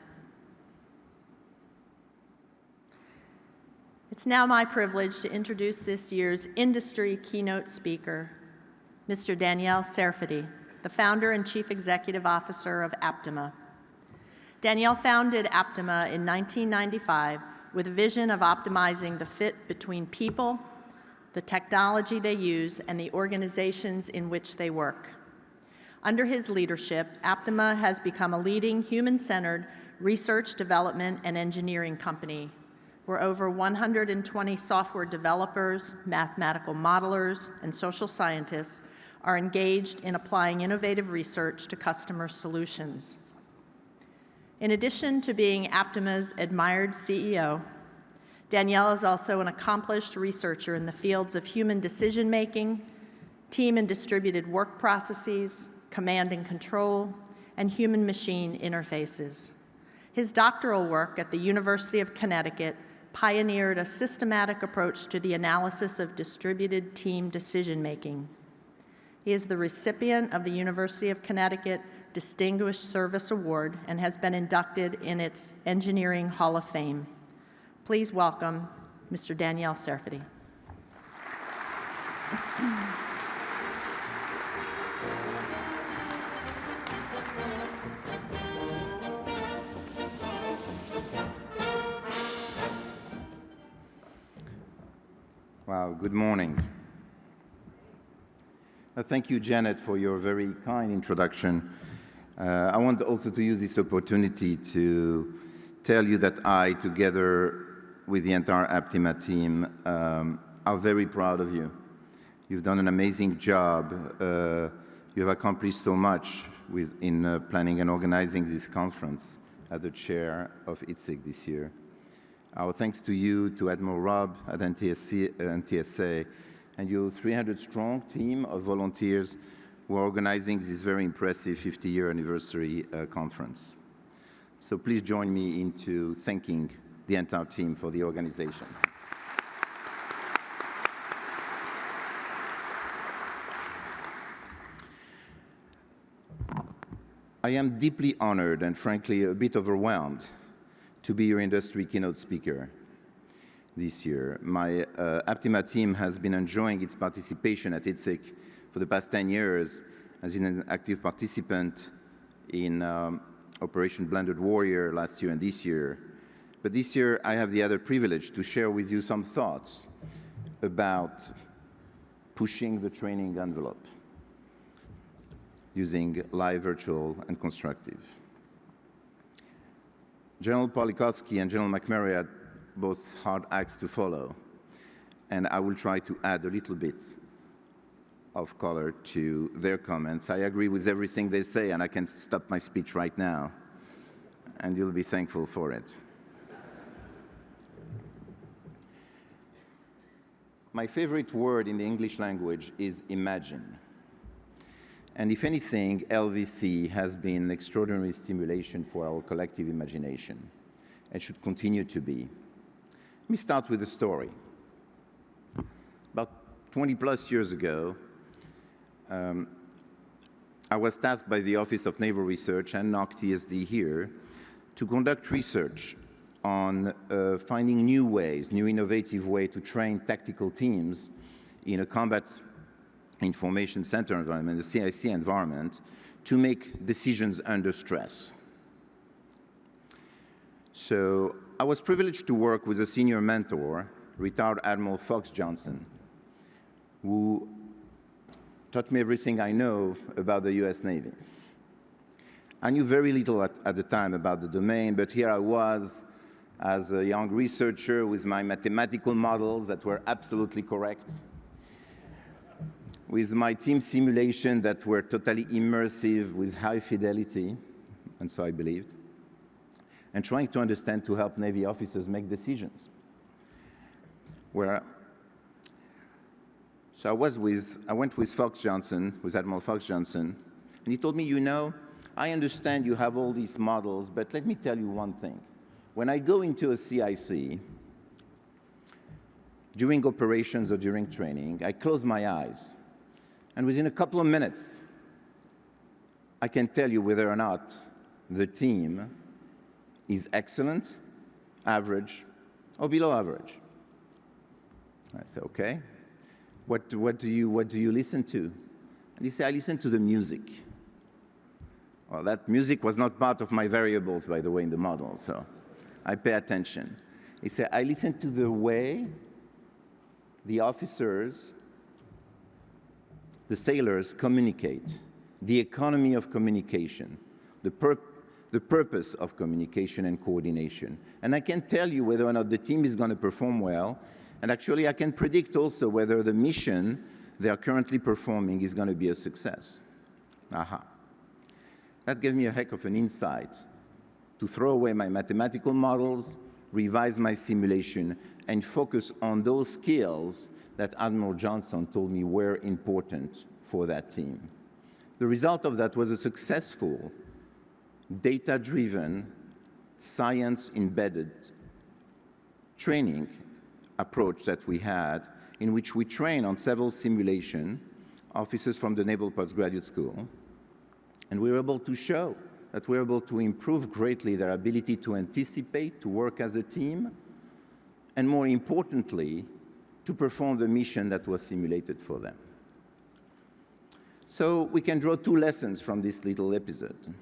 It's now my privilege to introduce this year's industry keynote speaker, Mr. Daniel Serfati, the founder and chief executive officer of Aptima. Daniel founded Aptima in 1995 with a vision of optimizing the fit between people, the technology they use, and the organizations in which they work. Under his leadership, Aptima has become a leading human-centered research, development, and engineering company, where over 120 software developers, mathematical modelers, and social scientists are engaged in applying innovative research to customer solutions. In addition to being Aptima's admired CEO, Danielle is also an accomplished researcher in the fields of human decision-making, team and distributed work processes, command and control, and human-machine interfaces. His doctoral work at the University of Connecticut pioneered a systematic approach to the analysis of distributed team decision-making. He is the recipient of the University of Connecticut Distinguished Service Award and has been inducted in its Engineering Hall of Fame. Please welcome Mr. Daniel Serfati. Wow, good morning. Thank you, Janet, for your very kind introduction. I want also to use this opportunity to tell you that I, together with the entire Aptima team, are very proud of you. You've done an amazing job. You have accomplished so much in planning and organizing this conference as the chair of ITSEC this year. Our thanks to you, to Admiral Rob at NTSA, and your 300-strong team of volunteers who are organizing this very impressive 50-year anniversary conference. So please join me into thanking the entire team for the organization. I am deeply honored and frankly a bit overwhelmed to be your industry keynote speaker this year. My Aptima team has been enjoying its participation at ITSEC for the past 10 years as an active participant in Operation Blended Warrior last year and this year. But this year I have the other privilege to share with you some thoughts about pushing the training envelope using live, virtual, and constructive. General Polikovsky and General McMurray had both hard acts to follow, and I will try to add a little bit of color to their comments. I agree with everything they say, and I can stop my speech right now, and you'll be thankful for it. My favorite word in the English language is imagine. And if anything, LVC has been an extraordinary stimulation for our collective imagination and should continue to be. Let me start with a story. About 20 plus years ago, I was tasked by the Office of Naval Research and NOC TSD here to conduct research on finding new ways, new innovative ways to train tactical teams in a combat information center environment, the CIC environment, to make decisions under stress. So I was privileged to work with a senior mentor, retired Admiral Fox Johnson, who taught me everything I know about the US Navy. I knew very little at the time about the domain, but here I was as a young researcher with my mathematical models that were absolutely correct, with my team simulation that were totally immersive with high fidelity, and so I believed, and trying to understand to help Navy officers make decisions. So I went with Fox Johnson, with Admiral Fox Johnson, and he told me, you know, I understand you have all these models, but let me tell you one thing. When I go into a CIC, during operations or during training, I close my eyes, and within a couple of minutes, I can tell you whether or not the team is excellent, average, or below average. I say, okay. What do you listen to? And he said, I listen to the music. Well, that music was not part of my variables, by the way, in the model, so I pay attention. He said, I listen to the way the officers, the sailors communicate, the economy of communication, the purpose of communication and coordination. And I can tell you whether or not the team is going to perform well, and actually I can predict also whether the mission they are currently performing is going to be a success. Aha. That gave me a heck of an insight to throw away my mathematical models, revise my simulation, and focus on those skills that Admiral Johnson told me were important for that team. The result of that was a successful, data-driven, science-embedded training approach that we had, in which we train on several simulation officers from the Naval Postgraduate School, and we were able to show that we're able to improve greatly their ability to anticipate, to work as a team, and more importantly, to perform the mission that was simulated for them. So we can draw two lessons from this little episode.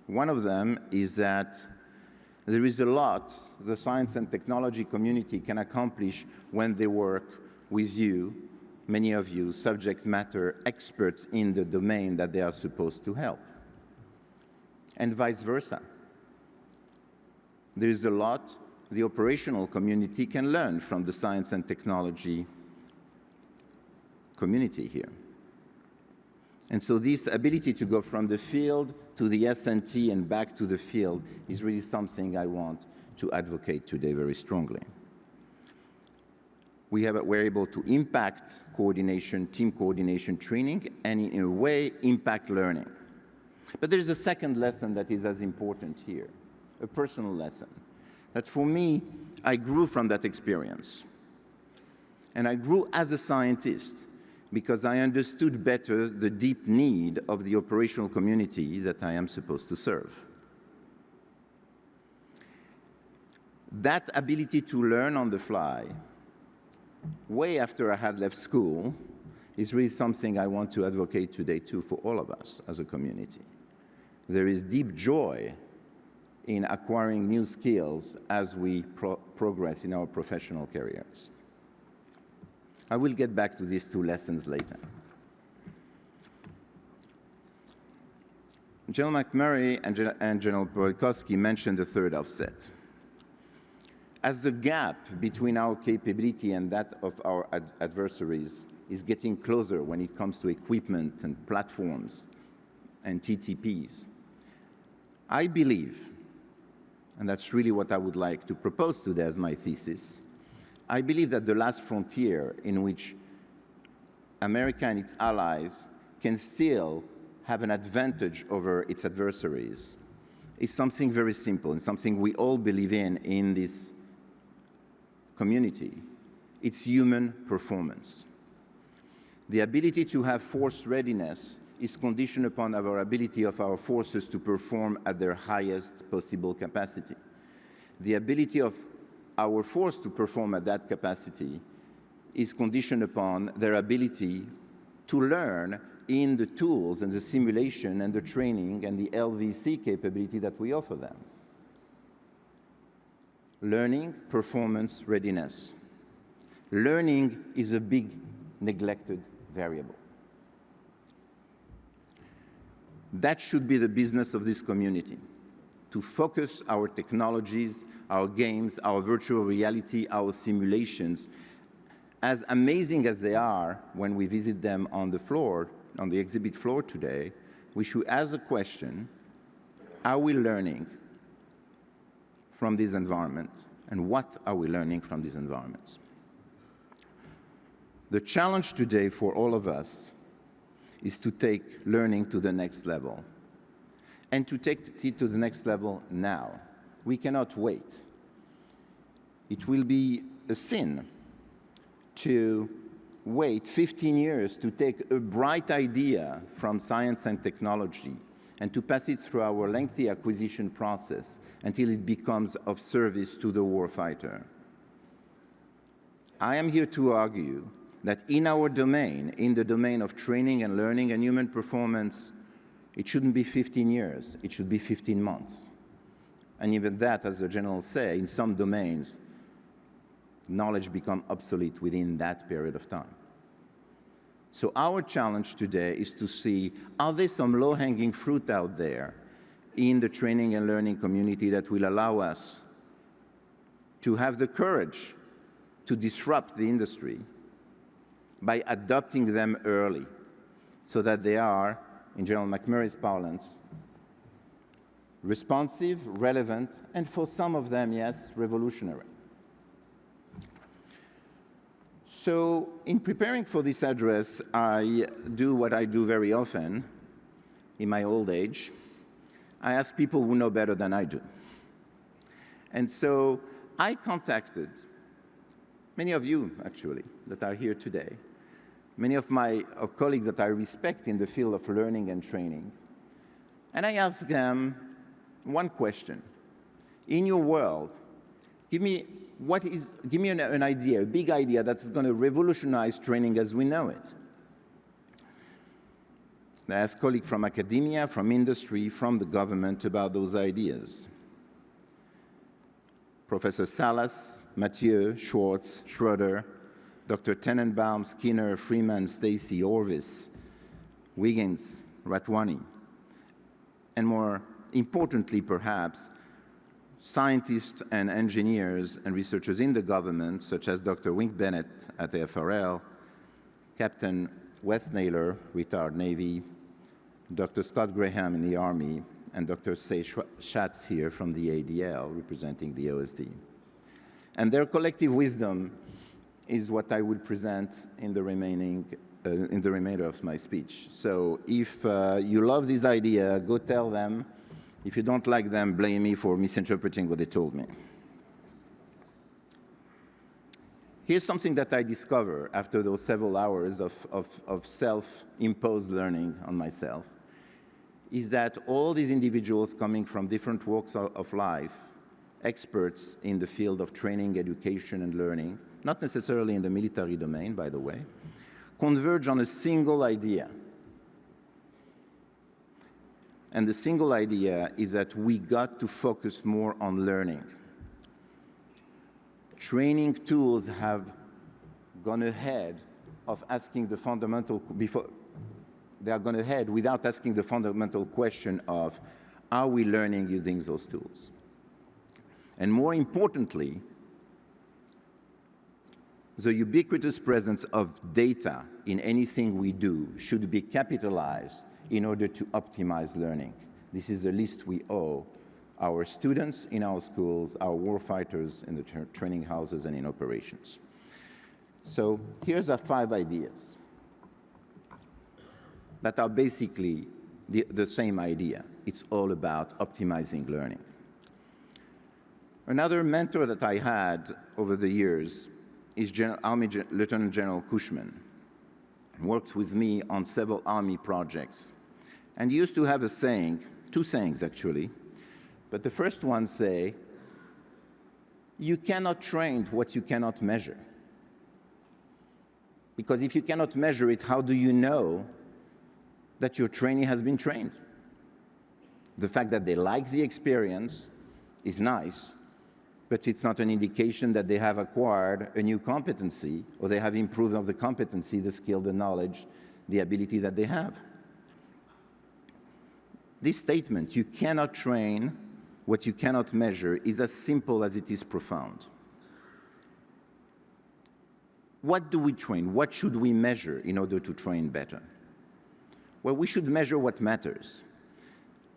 One of them is that there is a lot the science and technology community can accomplish when they work with you, many of you, subject matter experts in the domain that they are supposed to help, and vice versa. There is a lot the operational community can learn from the science and technology community here. And so this ability to go from the field to the S&T and back to the field is really something I want to advocate today very strongly. We're able to impact coordination, team coordination training, and in a way, impact learning. But there's a second lesson that is as important here, a personal lesson, that for me, I grew from that experience. And I grew as a scientist because I understood better the deep need of the operational community that I am supposed to serve. That ability to learn on the fly, way after I had left school, is really something I want to advocate today too for all of us as a community. There is deep joy in acquiring new skills as we progress in our professional careers. I will get back to these two lessons later. General McMurray and General Polkowski mentioned the third offset. As the gap between our capability and that of our adversaries is getting closer when it comes to equipment and platforms and TTPs, I believe, and that's really what I would like to propose today as my thesis, I believe that the last frontier in which America and its allies can still have an advantage over its adversaries is something very simple and something we all believe in this community. It's human performance. The ability to have force readiness is conditioned upon our ability of our forces to perform at their highest possible capacity. The ability of our force to perform at that capacity is conditioned upon their ability to learn in the tools and the simulation and the training and the LVC capability that we offer them. Learning, performance, readiness. Learning is a big neglected variable. That should be the business of this community, to focus our technologies, our games, our virtual reality, our simulations, as amazing as they are when we visit them on the floor, on the exhibit floor today, we should ask a question, are we learning from these environments, and what are we learning from these environments? The challenge today for all of us is to take learning to the next level, and to take it to the next level now. We cannot wait. It will be a sin to wait 15 years to take a bright idea from science and technology and to pass it through our lengthy acquisition process until it becomes of service to the warfighter. I am here to argue that in our domain, in the domain of training and learning and human performance, it shouldn't be 15 years, it should be 15 months. And even that, as the generals say, in some domains, knowledge becomes obsolete within that period of time. So our challenge today is to see, are there some low-hanging fruit out there in the training and learning community that will allow us to have the courage to disrupt the industry by adopting them early so that they are, in General McMurray's parlance, responsive, relevant, and for some of them, yes, revolutionary. So in preparing for this address, I do what I do very often in my old age. I ask people who know better than I do. And so I contacted many of you, actually, that are here today, many of my colleagues that I respect in the field of learning and training. And I asked them one question. In your world, give me an idea, a big idea that's going to revolutionize training as we know it. I asked colleagues from academia, from industry, from the government about those ideas. Professor Salas, Mathieu, Schwartz, Schroeder, Dr. Tenenbaum, Skinner, Freeman, Stacy, Orvis, Wiggins, Ratwani, and more importantly, perhaps, scientists and engineers and researchers in the government, such as Dr. Wink Bennett at the FRL, Captain Wes Naylor, retired Navy, Dr. Scott Graham in the Army, and Dr. Say Schatz here from the ADL, representing the OSD. And their collective wisdom is what I will present in the remainder of my speech. So if you love this idea, go tell them. If you don't like them, blame me for misinterpreting what they told me. Here's something that I discovered after those several hours of self-imposed learning on myself, is that all these individuals coming from different walks of life, experts in the field of training, education, and learning, not necessarily in the military domain, by the way, converge on a single idea. And the single idea is that we got to focus more on learning. Training tools have gone ahead of asking the fundamental, they are gone ahead without asking the fundamental question of, are we learning using those tools? And more importantly, the ubiquitous presence of data in anything we do should be capitalized in order to optimize learning. This is the least we owe our students in our schools, our warfighters in the training houses and in operations. So here's our 5 ideas that are basically the same idea. It's all about optimizing learning. Another mentor that I had over the years is Lieutenant General Cushman. He worked with me on several Army projects. And he used to have a saying, 2 sayings actually, but the first one say, you cannot train what you cannot measure. Because if you cannot measure it, how do you know that your trainee has been trained? The fact that they like the experience is nice, but it's not an indication that they have acquired a new competency or they have improved on the competency, the skill, the knowledge, the ability that they have. This statement, you cannot train what you cannot measure, is as simple as it is profound. What do we train? What should we measure in order to train better? Well, we should measure what matters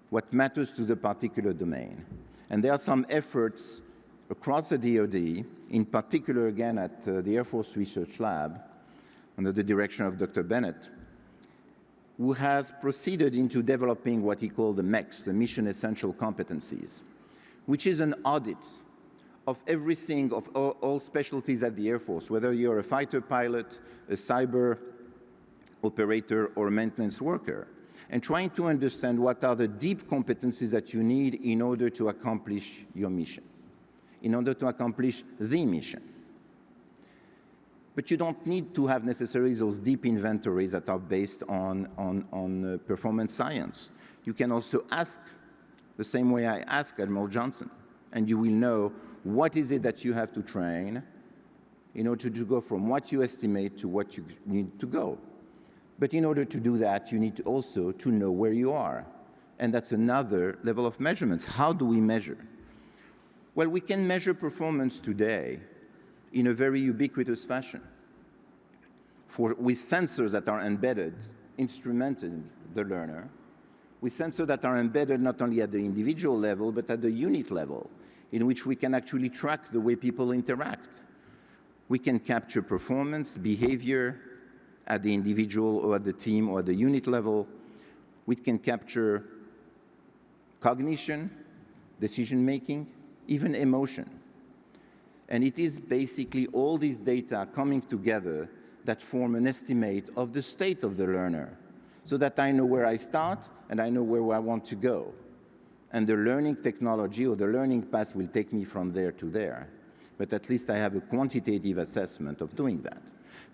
to the particular domain. And there are some efforts across the DoD, in particular, again, at the Air Force Research Lab, under the direction of Dr. Bennett, who has proceeded into developing what he called the MEX, the Mission Essential Competencies, which is an audit of everything, of all specialties at the Air Force, whether you're a fighter pilot, a cyber operator, or a maintenance worker, and trying to understand what are the deep competencies that you need in order to accomplish your mission, in order to accomplish the mission. But you don't need to have necessarily those deep inventories that are based on performance science. You can also ask the same way I asked Admiral Johnson, and you will know what is it that you have to train in order to go from what you estimate to what you need to go. But in order to do that, you need also to know where you are. And that's another level of measurements. How do we measure? Well, we can measure performance today in a very ubiquitous fashion, with sensors that are embedded, instrumenting the learner, with sensors that are embedded not only at the individual level, but at the unit level, in which we can actually track the way people interact. We can capture performance, behavior at the individual or at the team or at the unit level. We can capture cognition, decision-making, even emotion. And it is basically all these data coming together that form an estimate of the state of the learner, so that I know where I start and I know where I want to go. And the learning technology or the learning path will take me from there to there. But at least I have a quantitative assessment of doing that.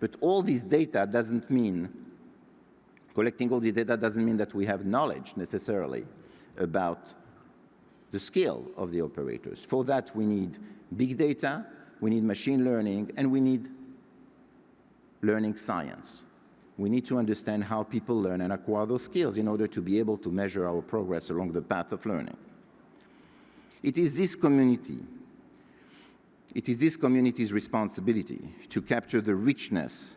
But all this data doesn't mean, collecting all the data doesn't mean that we have knowledge necessarily about the skill of the operators. For that, we need big data, we need machine learning, and we need learning science. We need to understand how people learn and acquire those skills in order to be able to measure our progress along the path of learning. It is this community's responsibility to capture the richness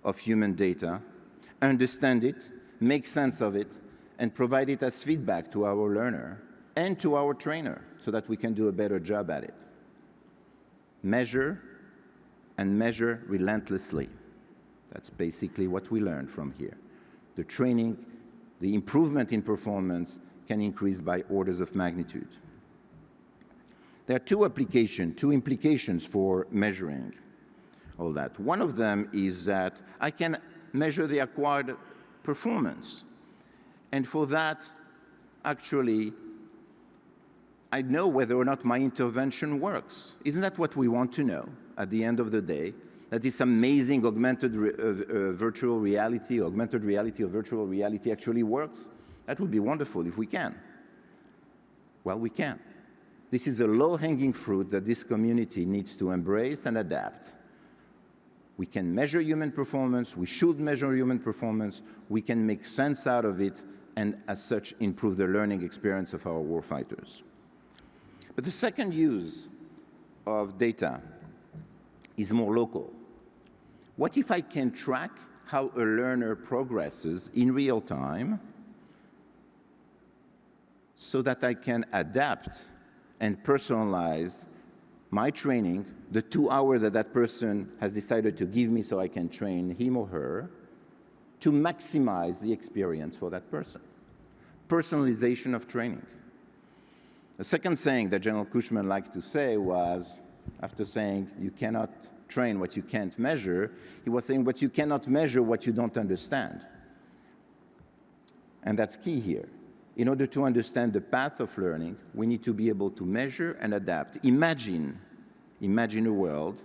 of human data, understand it, make sense of it, and provide it as feedback to our learner and to our trainer so that we can do a better job at it. Measure and measure relentlessly. That's basically what we learned from here. The training, the improvement in performance can increase by orders of magnitude. There are two implications for measuring. all that. One of them is that I can measure the acquired performance. And for that, actually, I know whether or not my intervention works. Isn't that what we want to know at the end of the day? That this amazing augmented virtual reality, augmented reality or virtual reality actually works? That would be wonderful if we can. Well, we can. This is a low-hanging fruit that this community needs to embrace and adapt. We can measure human performance, we should measure human performance, we can make sense out of it, and as such improve the learning experience of our warfighters. But the second use of data is more local. What if I can track how a learner progresses in real time so that I can adapt and personalize my training, the 2 hours that that person has decided to give me so I can train him or her, to maximize the experience for that person. Personalization of training. The second saying that General Cushman liked to say was, after saying you cannot train what you can't measure, he was saying, but you cannot measure what you don't understand. And that's key here. In order to understand the path of learning, we need to be able to measure and adapt. Imagine a world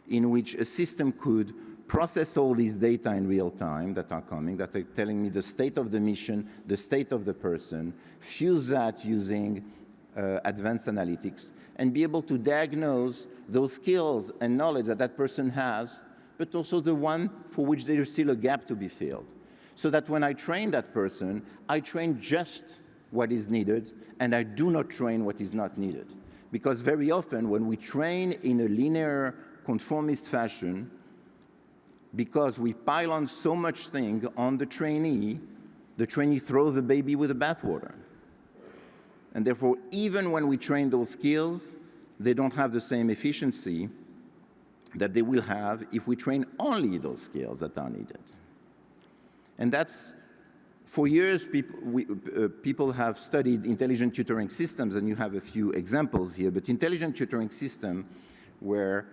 in which a system could process all these data in real time that are coming, that are telling me the state of the mission, the state of the person, fuse that using advanced analytics, and be able to diagnose those skills and knowledge that that person has, but also the one for which there is still a gap to be filled. So that when I train that person, I train just what is needed, and I do not train what is not needed. Because very often when we train in a linear, conformist fashion, because we pile on so much thing on the trainee throws the baby with the bathwater. And therefore, even when we train those skills, they don't have the same efficiency that they will have if we train only those skills that are needed. And that's, for years, people have studied intelligent tutoring systems, and you have a few examples here, but intelligent tutoring systems were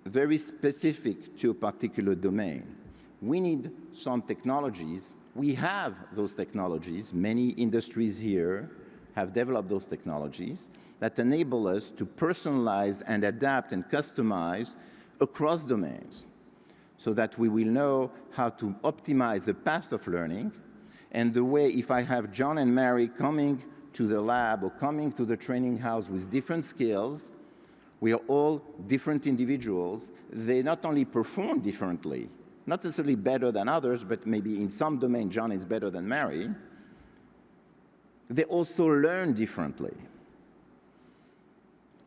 very specific to a particular domain. We need some technologies. We have those technologies. Many industries here have developed those technologies that enable us to personalize and adapt and customize across domains so that we will know how to optimize the path of learning and the way, if I have John and Mary coming to the lab or coming to the training house with different skills, we are all different individuals. They not only perform differently, not necessarily better than others, but maybe in some domain John is better than Mary, they also learn differently.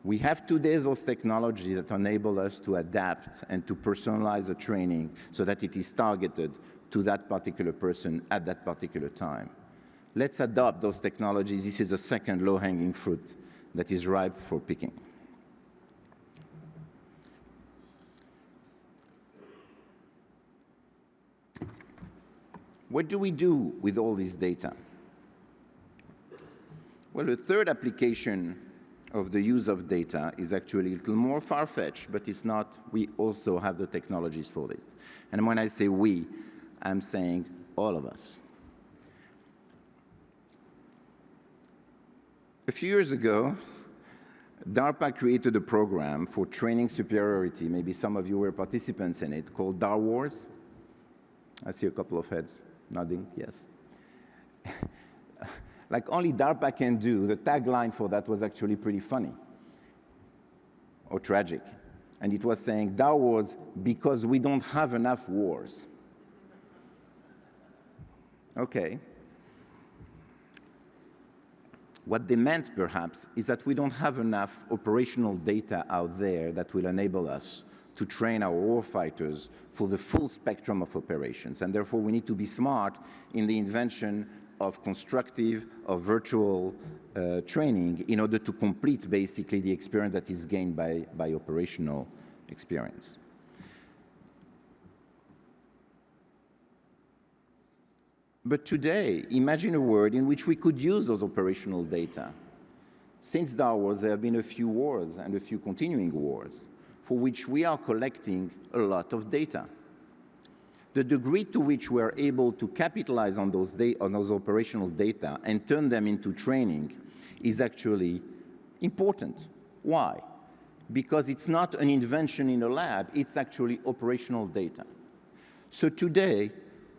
We have today those technologies that enable us to adapt and to personalize the training so that it is targeted to that particular person at that particular time. Let's adopt those technologies. This is the second low-hanging fruit that is ripe for picking. What do we do with all this data? Well, the third application of the use of data is actually a little more far-fetched, but it's not. We also have the technologies for it. And when I say we, I'm saying all of us. A few years ago, DARPA created a program for training superiority. Maybe some of you were participants in it, called DAR Wars. I see a couple of heads nodding, yes. Like only DARPA can do, the tagline for that was actually pretty funny or tragic. And it was saying, DAR Wars because we don't have enough wars. Okay. What they meant, perhaps, is that we don't have enough operational data out there that will enable us to train our warfighters for the full spectrum of operations. And therefore, we need to be smart in the invention of constructive, of virtual training in order to complete, basically, the experience that is gained by operational experience. But today, imagine a world in which we could use those operational data. Since DAR Wars, there have been a few wars and a few continuing wars. for which we are collecting a lot of data. The degree to which we are able to capitalize on those operational data and turn them into training is actually important. Why? Because it's not an invention in a lab, it's actually operational data. So today,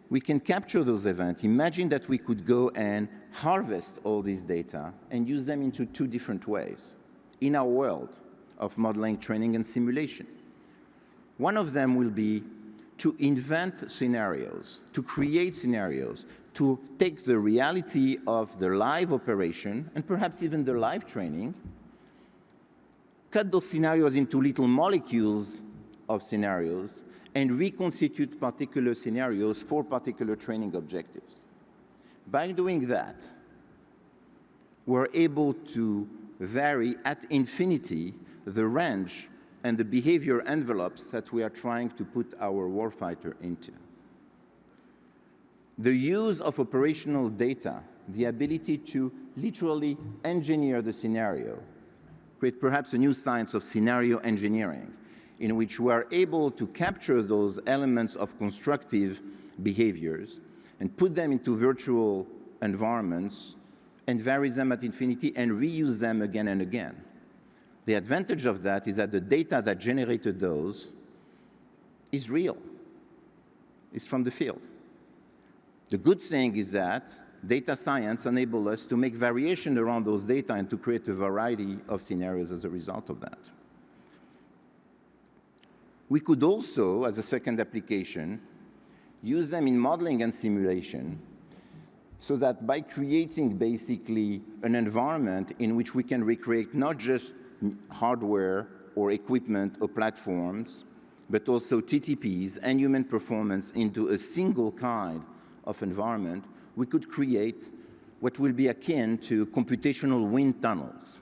we can capture those events. Imagine that we could go and harvest all this data and use them into two different ways in our world of modeling, training, and simulation. One of them will be to invent scenarios, to create scenarios, to take the reality of the live operation, and perhaps even the live training, cut those scenarios into little molecules of scenarios, and reconstitute particular scenarios for particular training objectives. By doing that, we're able to vary at infinity the range and the behavior envelopes that we are trying to put our warfighter into. The use of operational data, the ability to literally engineer the scenario, create perhaps a new science of scenario engineering, in which we are able to capture those elements of constructive behaviors and put them into virtual environments and vary them at infinity and reuse them again and again. The advantage of that is that the data that generated those is real. It's from the field. The good thing is that data science enables us to make variation around those data and to create a variety of scenarios as a result of that. We could also, as a second application, use them in modeling and simulation so that by creating basically an environment in which we can recreate not just hardware or equipment or platforms, but also TTPs and human performance into a single kind of environment, we could create what will be akin to computational wind tunnels,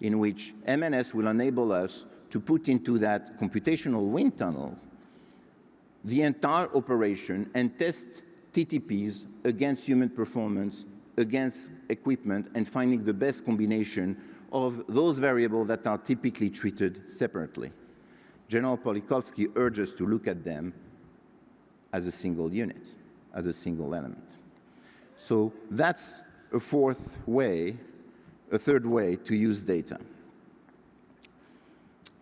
in which MNS will enable us to put into that computational wind tunnel the entire operation and test TTPs against human performance, against equipment, and finding the best combination of those variables that are typically treated separately. General Polikovsky urges us to look at them as a single unit, as a single element. So that's a third way to use data.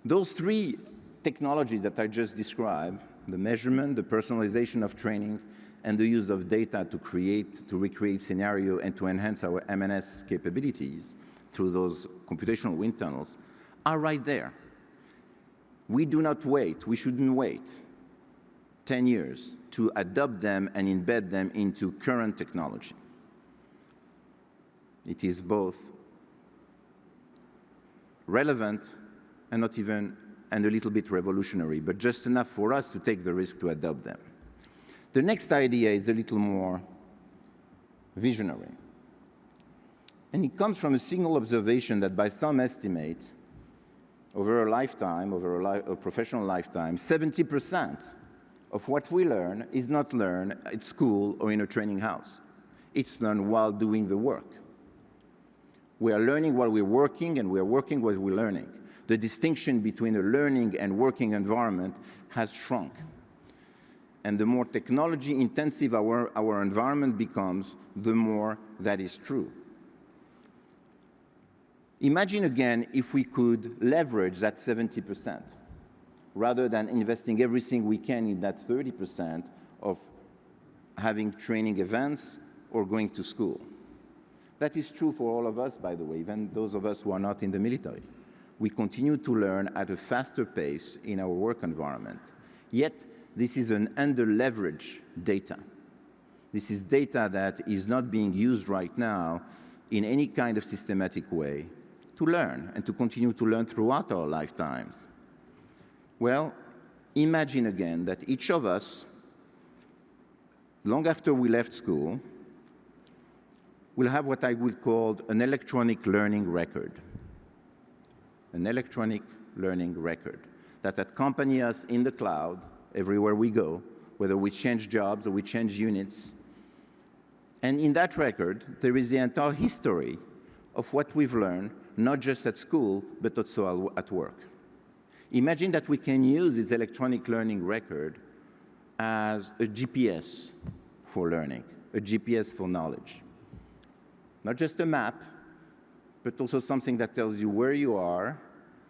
Those three technologies that I just described, the measurement, the personalization of training, and the use of data to recreate scenario and to enhance our MNS capabilities through those computational wind tunnels, are right there. We do not wait, we shouldn't wait 10 years to adopt them and embed them into current technology. It is both relevant and a little bit revolutionary, but just enough for us to take the risk to adopt them. The next idea is a little more visionary. And it comes from a single observation that by some estimate, over a lifetime, over a professional lifetime, 70% of what we learn is not learned at school or in a training house. It's learned while doing the work. We are learning while we're working, and we are working while we're learning. The distinction between a learning and working environment has shrunk. And the more technology-intensive our environment becomes, the more that is true. Imagine again if we could leverage that 70% rather than investing everything we can in that 30% of having training events or going to school. That is true for all of us, by the way, even those of us who are not in the military. We continue to learn at a faster pace in our work environment. Yet, this is an under-leveraged data. This is data that is not being used right now in any kind of systematic way to learn and to continue to learn throughout our lifetimes. Well, imagine again that each of us, long after we left school, will have what I would call an electronic learning record. An electronic learning record that accompanies us in the cloud everywhere we go, whether we change jobs or we change units. And in that record, there is the entire history of what we've learned, not just at school, but also at work. Imagine that we can use this electronic learning record as a GPS for learning, a GPS for knowledge. Not just a map, but also something that tells you where you are,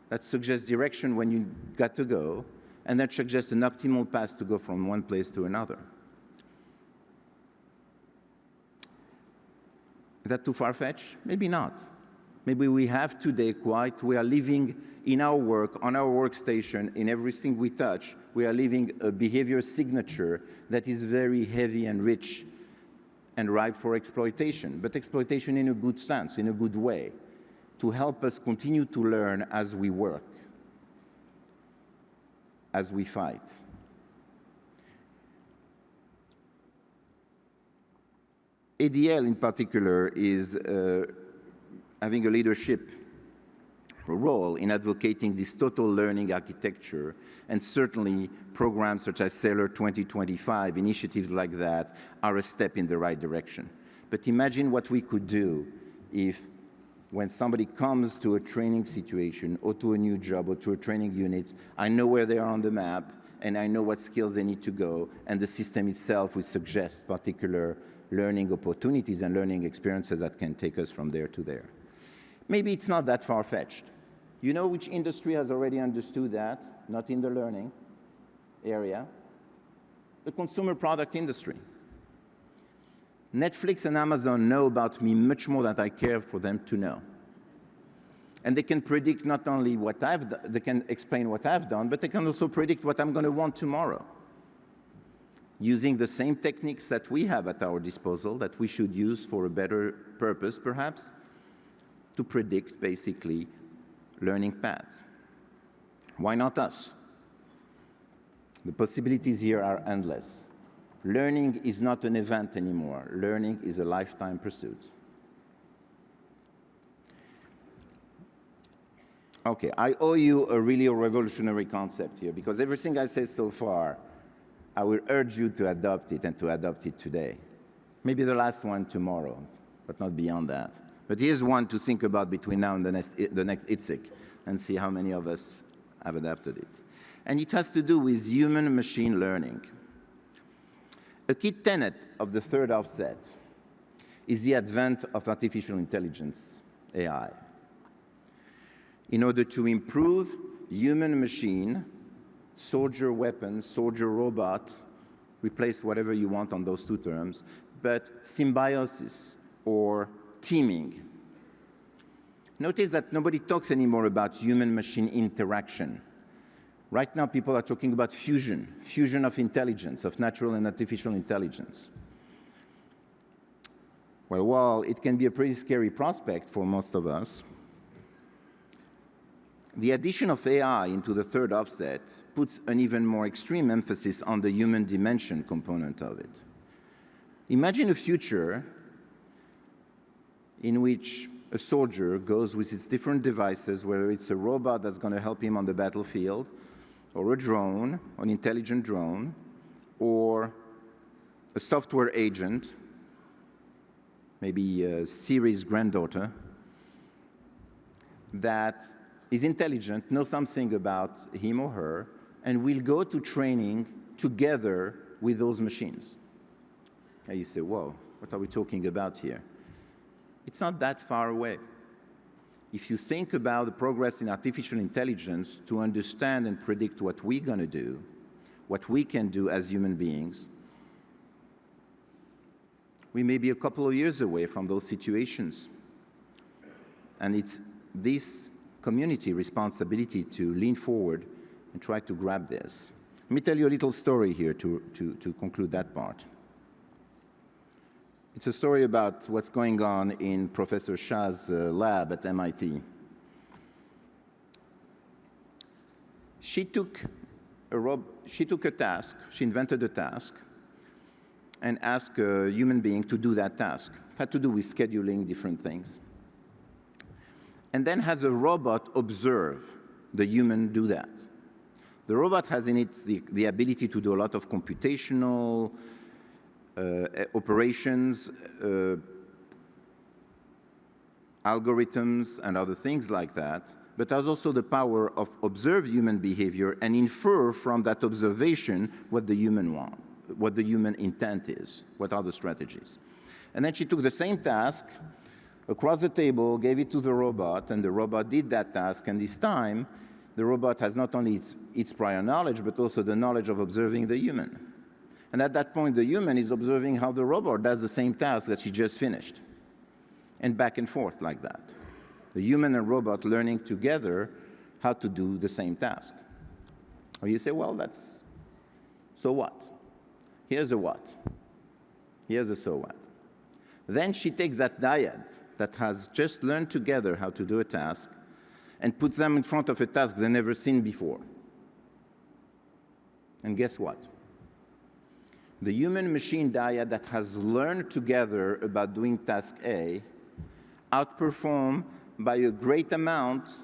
that suggests direction when you got to go, and that suggests an optimal path to go from one place to another. Is that too far-fetched? Maybe not. Maybe we have today we are living in our work, on our workstation, in everything we touch, we are living a behavior signature that is very heavy and rich and ripe for exploitation, but exploitation in a good sense, in a good way, to help us continue to learn as we work, as we fight. ADL in particular is having a leadership role in advocating this total learning architecture, and certainly programs such as Sailor 2025, initiatives like that, are a step in the right direction. But imagine what we could do if, when somebody comes to a training situation or to a new job or to a training unit, I know where they are on the map and I know what skills they need to go, and the system itself will suggest particular learning opportunities and learning experiences that can take us from there to there. Maybe it's not that far-fetched. You know which industry has already understood that? Not in the learning area. The consumer product industry. Netflix and Amazon know about me much more than I care for them to know. And they can predict not only what I've done, they can explain what I've done, but they can also predict what I'm going to want tomorrow, using the same techniques that we have at our disposal, that we should use for a better purpose, perhaps, to predict, basically, learning paths. Why not us? The possibilities here are endless. Learning is not an event anymore. Learning is a lifetime pursuit. Okay, I owe you a really revolutionary concept here, because everything I said so far, I will urge you to adopt it and to adopt it today. Maybe the last one tomorrow, but not beyond that. But here's one to think about between now and the next ITSEC, and see how many of us have adapted it. And it has to do with human machine learning. A key tenet of the third offset is the advent of artificial intelligence, AI. In order to improve human-machine, soldier weapon, soldier robot, replace whatever you want on those two terms, but symbiosis or teaming. Notice that nobody talks anymore about human-machine interaction. Right now, people are talking about fusion of intelligence, of natural and artificial intelligence. Well, while it can be a pretty scary prospect for most of us, the addition of AI into the third offset puts an even more extreme emphasis on the human dimension component of it. Imagine a future in which a soldier goes with its different devices, whether it's a robot that's going to help him on the battlefield, or a drone, an intelligent drone, or a software agent, maybe Siri's granddaughter, that is intelligent, knows something about him or her, and will go to training together with those machines. And you say, whoa, what are we talking about here? It's not that far away. If you think about the progress in artificial intelligence to understand and predict what we're going to do, what we can do as human beings, we may be a couple of years away from those situations. And it's this community responsibility to lean forward and try to grab this. Let me tell you a little story here to conclude that part. It's a story about what's going on in Professor Shah's lab at MIT. She took a task, she invented a task, and asked a human being to do that task. It had to do with scheduling different things. And then had the robot observe the human do that. The robot has in it the ability to do a lot of computational operations, algorithms, and other things like that, but has also the power of observe human behavior and infer from that observation what the human want, what the human intent is, what are the strategies. And then she took the same task across the table, gave it to the robot, and the robot did that task, and this time, the robot has not only its prior knowledge, but also the knowledge of observing the human. And at that point, the human is observing how the robot does the same task that she just finished, and back and forth like that. The human and robot learning together how to do the same task. Or you say, well, that's, so what? Here's a what. Here's a so what. Then she takes that dyad that has just learned together how to do a task and puts them in front of a task they've never seen before. And guess what? The human-machine dyad that has learned together about doing task A outperform by a great amount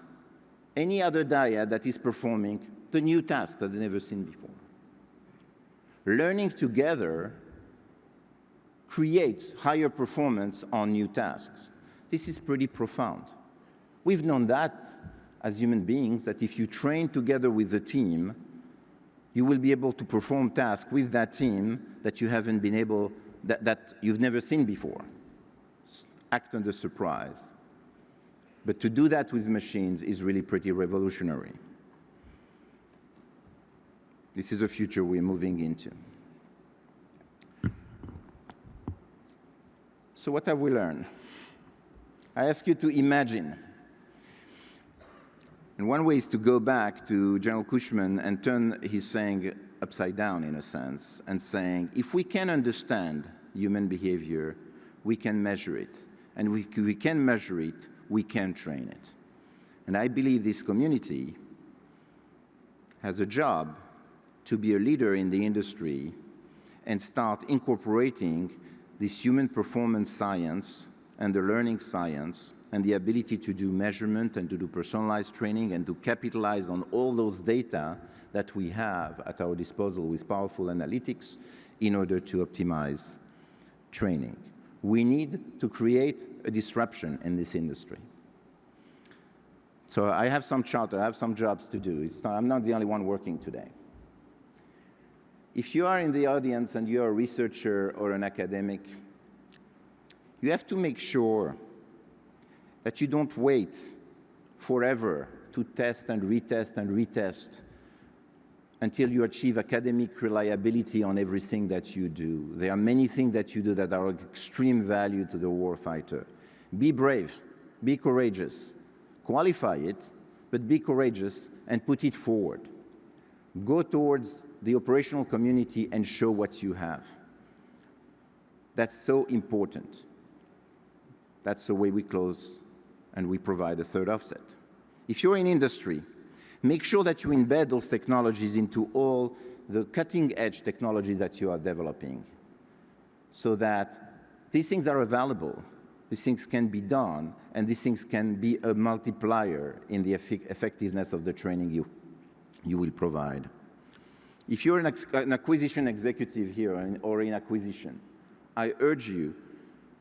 any other dyad that is performing the new task that they've never seen before. Learning together creates higher performance on new tasks. This is pretty profound. We've known that as human beings, that if you train together with a team, you will be able to perform tasks with that team that you haven't been able, that you've never seen before. Act under surprise. But to do that with machines is really pretty revolutionary. This is the future we're moving into. So what have we learned? I ask you to imagine. And one way is to go back to General Cushman and turn his saying upside down, in a sense, and saying, if we can understand human behavior, we can measure it. And we can measure it, we can train it. And I believe this community has a job to be a leader in the industry and start incorporating this human performance science and the learning science and the ability to do measurement and to do personalized training and to capitalize on all those data that we have at our disposal with powerful analytics in order to optimize training. We need to create a disruption in this industry. So I have some charter, I have some jobs to do. I'm not the only one working today. If you are in the audience and you're a researcher or an academic, you have to make sure that you don't wait forever to test and retest until you achieve academic reliability on everything that you do. There are many things that you do that are of extreme value to the warfighter. Be brave, be courageous, qualify it, but be courageous and put it forward. Go towards the operational community and show what you have. That's so important. That's the way we close and we provide a third offset. If you're in industry, make sure that you embed those technologies into all the cutting-edge technologies that you are developing so that these things are available, these things can be done, and these things can be a multiplier in the effectiveness of the training you will provide. If you're an acquisition executive here or in acquisition, I urge you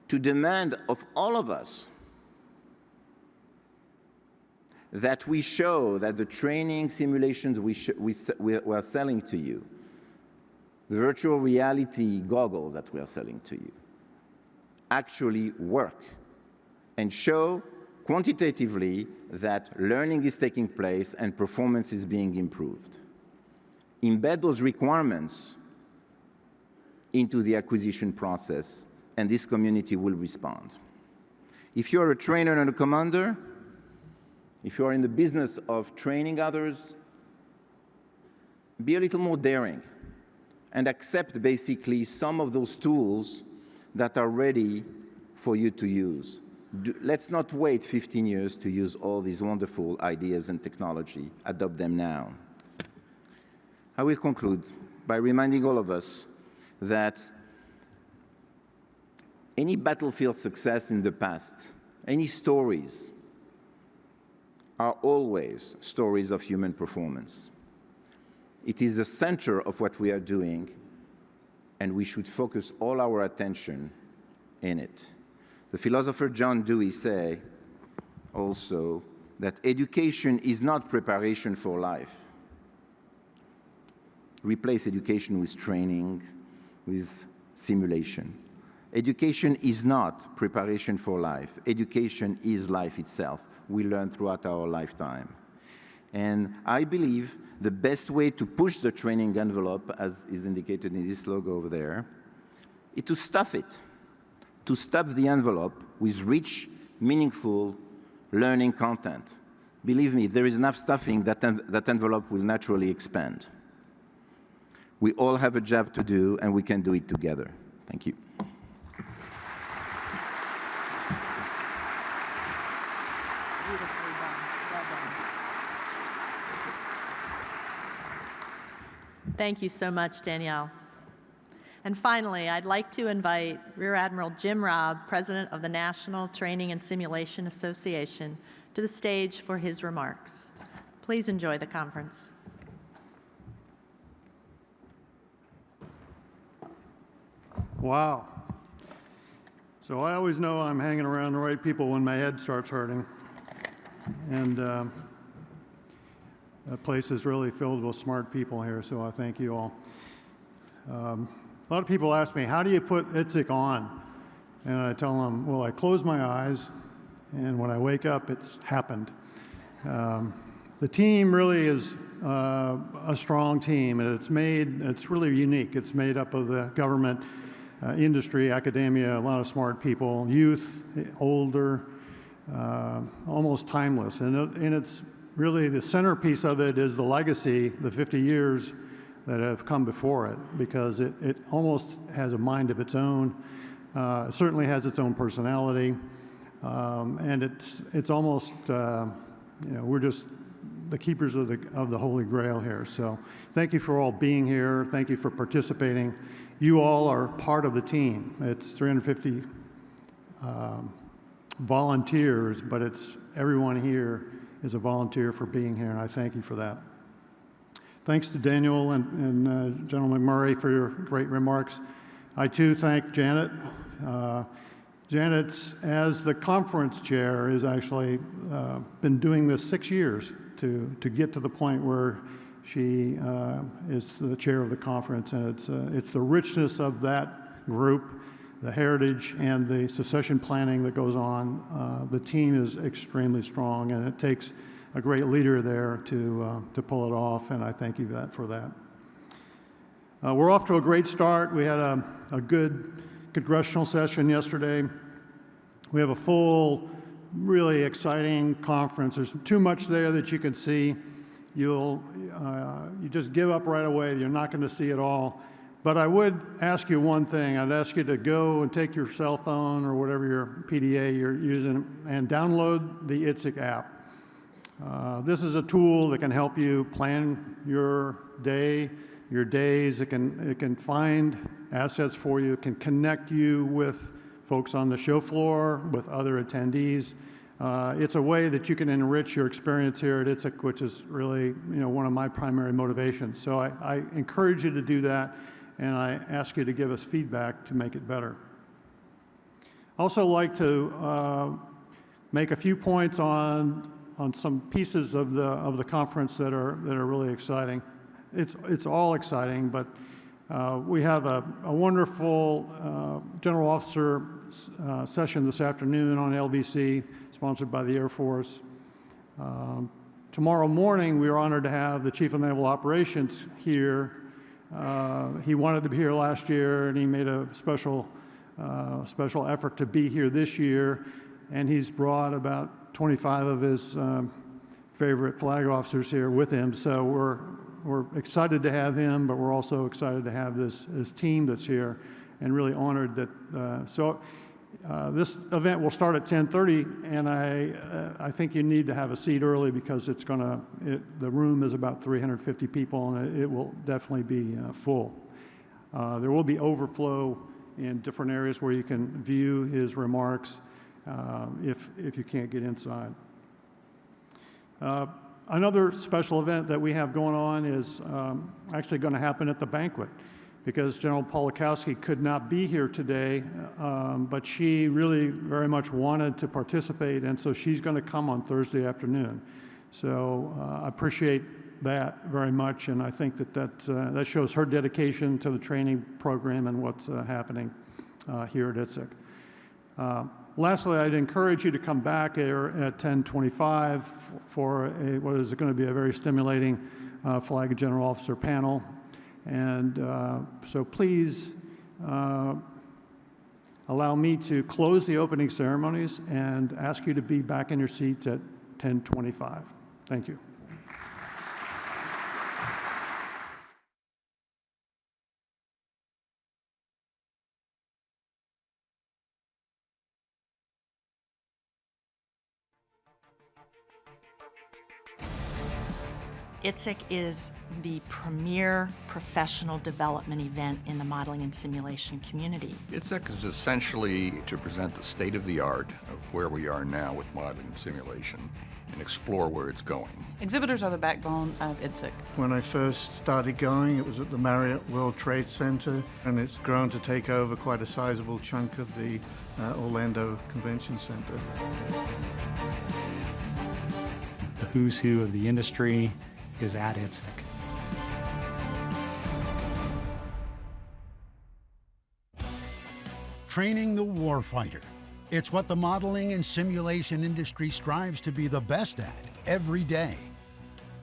to demand of all of us that we show that the training simulations we are selling to you, the virtual reality goggles that we are selling to you, actually work and show quantitatively that learning is taking place and performance is being improved. Embed those requirements into the acquisition process, and this community will respond. If you're a trainer and a commander, if you are in the business of training others, be a little more daring and accept basically some of those tools that are ready for you to use. Let's not wait 15 years to use all these wonderful ideas and technology. Adopt them now. I will conclude by reminding all of us that any battlefield success in the past, any stories, are always stories of human performance. It is the center of what we are doing, and we should focus all our attention in it. The philosopher John Dewey said also that education is not preparation for life. Replace education with training, with simulation. Education is not preparation for life. Education is life itself. We learn throughout our lifetime. And I believe the best way to push the training envelope, as is indicated in this logo over there, is to stuff it, to stuff the envelope with rich, meaningful learning content. Believe me, if there is enough stuffing, that envelope will naturally expand. We all have a job to do, and we can do it together. Thank you. Beautifully done. Well done. Thank you so much, Danielle. And finally, I'd like to invite Rear Admiral Jim Robb, President of the National Training and Simulation Association, to the stage for his remarks. Please enjoy the conference. Wow. So I always know I'm hanging around the right people when my head starts hurting. And the place is really filled with smart people here, so I thank you all. A lot of people ask me, how do you put ITSEC on? And I tell them, well, I close my eyes, and when I wake up, it's happened. The team really is a strong team, and it's really unique. It's made up of the government, industry, academia, a lot of smart people, youth, older, almost timeless. And it's really the centerpiece of it is the legacy, the 50 years that have come before it, because it almost has a mind of its own. It certainly has its own personality, and it's almost we're just the keepers of the Holy Grail here. So thank you for all being here. Thank you for participating. You all are part of the team. It's 350 volunteers, but it's everyone here is a volunteer for being here, and I thank you for that. Thanks to Daniel and General McMurray for your great remarks. I too thank Janet. Janet's, as the conference chair, has actually been doing this 6 years to get to the point where she is the chair of the conference, and it's the richness of that group, the heritage and the succession planning that goes on. The team is extremely strong, and it takes a great leader there to pull it off, and I thank you for that. We're off to a great start. We had a good congressional session yesterday. We have a full, really exciting conference. There's too much there that you can see. You just give up right away. You're not going to see it all. But I would ask you one thing. I'd ask you to go and take your cell phone or whatever your PDA you're using and download the ITSEC app. This is a tool that can help you plan your day, your days. It can find assets for you. It can connect you with folks on the show floor, with other attendees. It's a way that you can enrich your experience here at ITSEC, which is really one of my primary motivations. So I encourage you to do that, and I ask you to give us feedback to make it better. I also like to make a few points on some pieces of the conference that are really exciting. It's all exciting, but we have a wonderful General Officer session this afternoon on LVC, sponsored by the Air Force. Tomorrow morning, we are honored to have the Chief of Naval Operations here. He wanted to be here last year, and he made a special effort to be here this year, and he's brought about 25 of his favorite flag officers here with him. So we're excited to have him, but we're also excited to have this team that's here, and really honored that. This event will start at 10:30, and I think you need to have a seat early because the room is about 350 people, and it will definitely be full. There will be overflow in different areas where you can view his remarks if you can't get inside. Another special event that we have going on is actually going to happen at the banquet. because General Polakowski could not be here today, but she really very much wanted to participate, and so she's going to come on Thursday afternoon. So I appreciate that very much, and I think that shows her dedication to the training program and what's happening here at ITSEC. Lastly, I'd encourage you to come back here at 10:25 for what is going to be a very stimulating Flag and General Officer panel. And so please allow me to close the opening ceremonies and ask you to be back in your seats at 10:25. Thank you. ITSEC is the premier professional development event in the modeling and simulation community. ITSEC is essentially to present the state of the art of where we are now with modeling and simulation and explore where it's going. Exhibitors are the backbone of ITSEC. When I first started going, it was at the Marriott World Trade Center, and it's grown to take over quite a sizable chunk of the Orlando Convention Center. The who's who of the industry is at ITSEC. Training the warfighter. It's what the modeling and simulation industry strives to be the best at every day.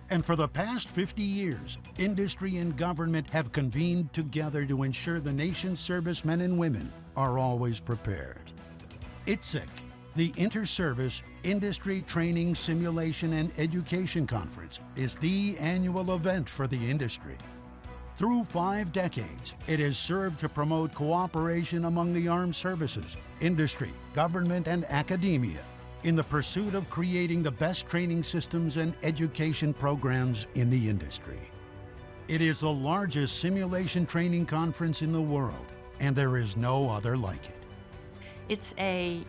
And for the past 50 years, industry and government have convened together to ensure the nation's servicemen and women are always prepared. ITSEC, the Inter-Service Industry Training, Simulation, and Education Conference, is the annual event for the industry. Through 5 decades, it has served to promote cooperation among the armed services, industry, government, and academia in the pursuit of creating the best training systems and education programs in the industry. It is the largest simulation training conference in the world, and there is no other like it. It's a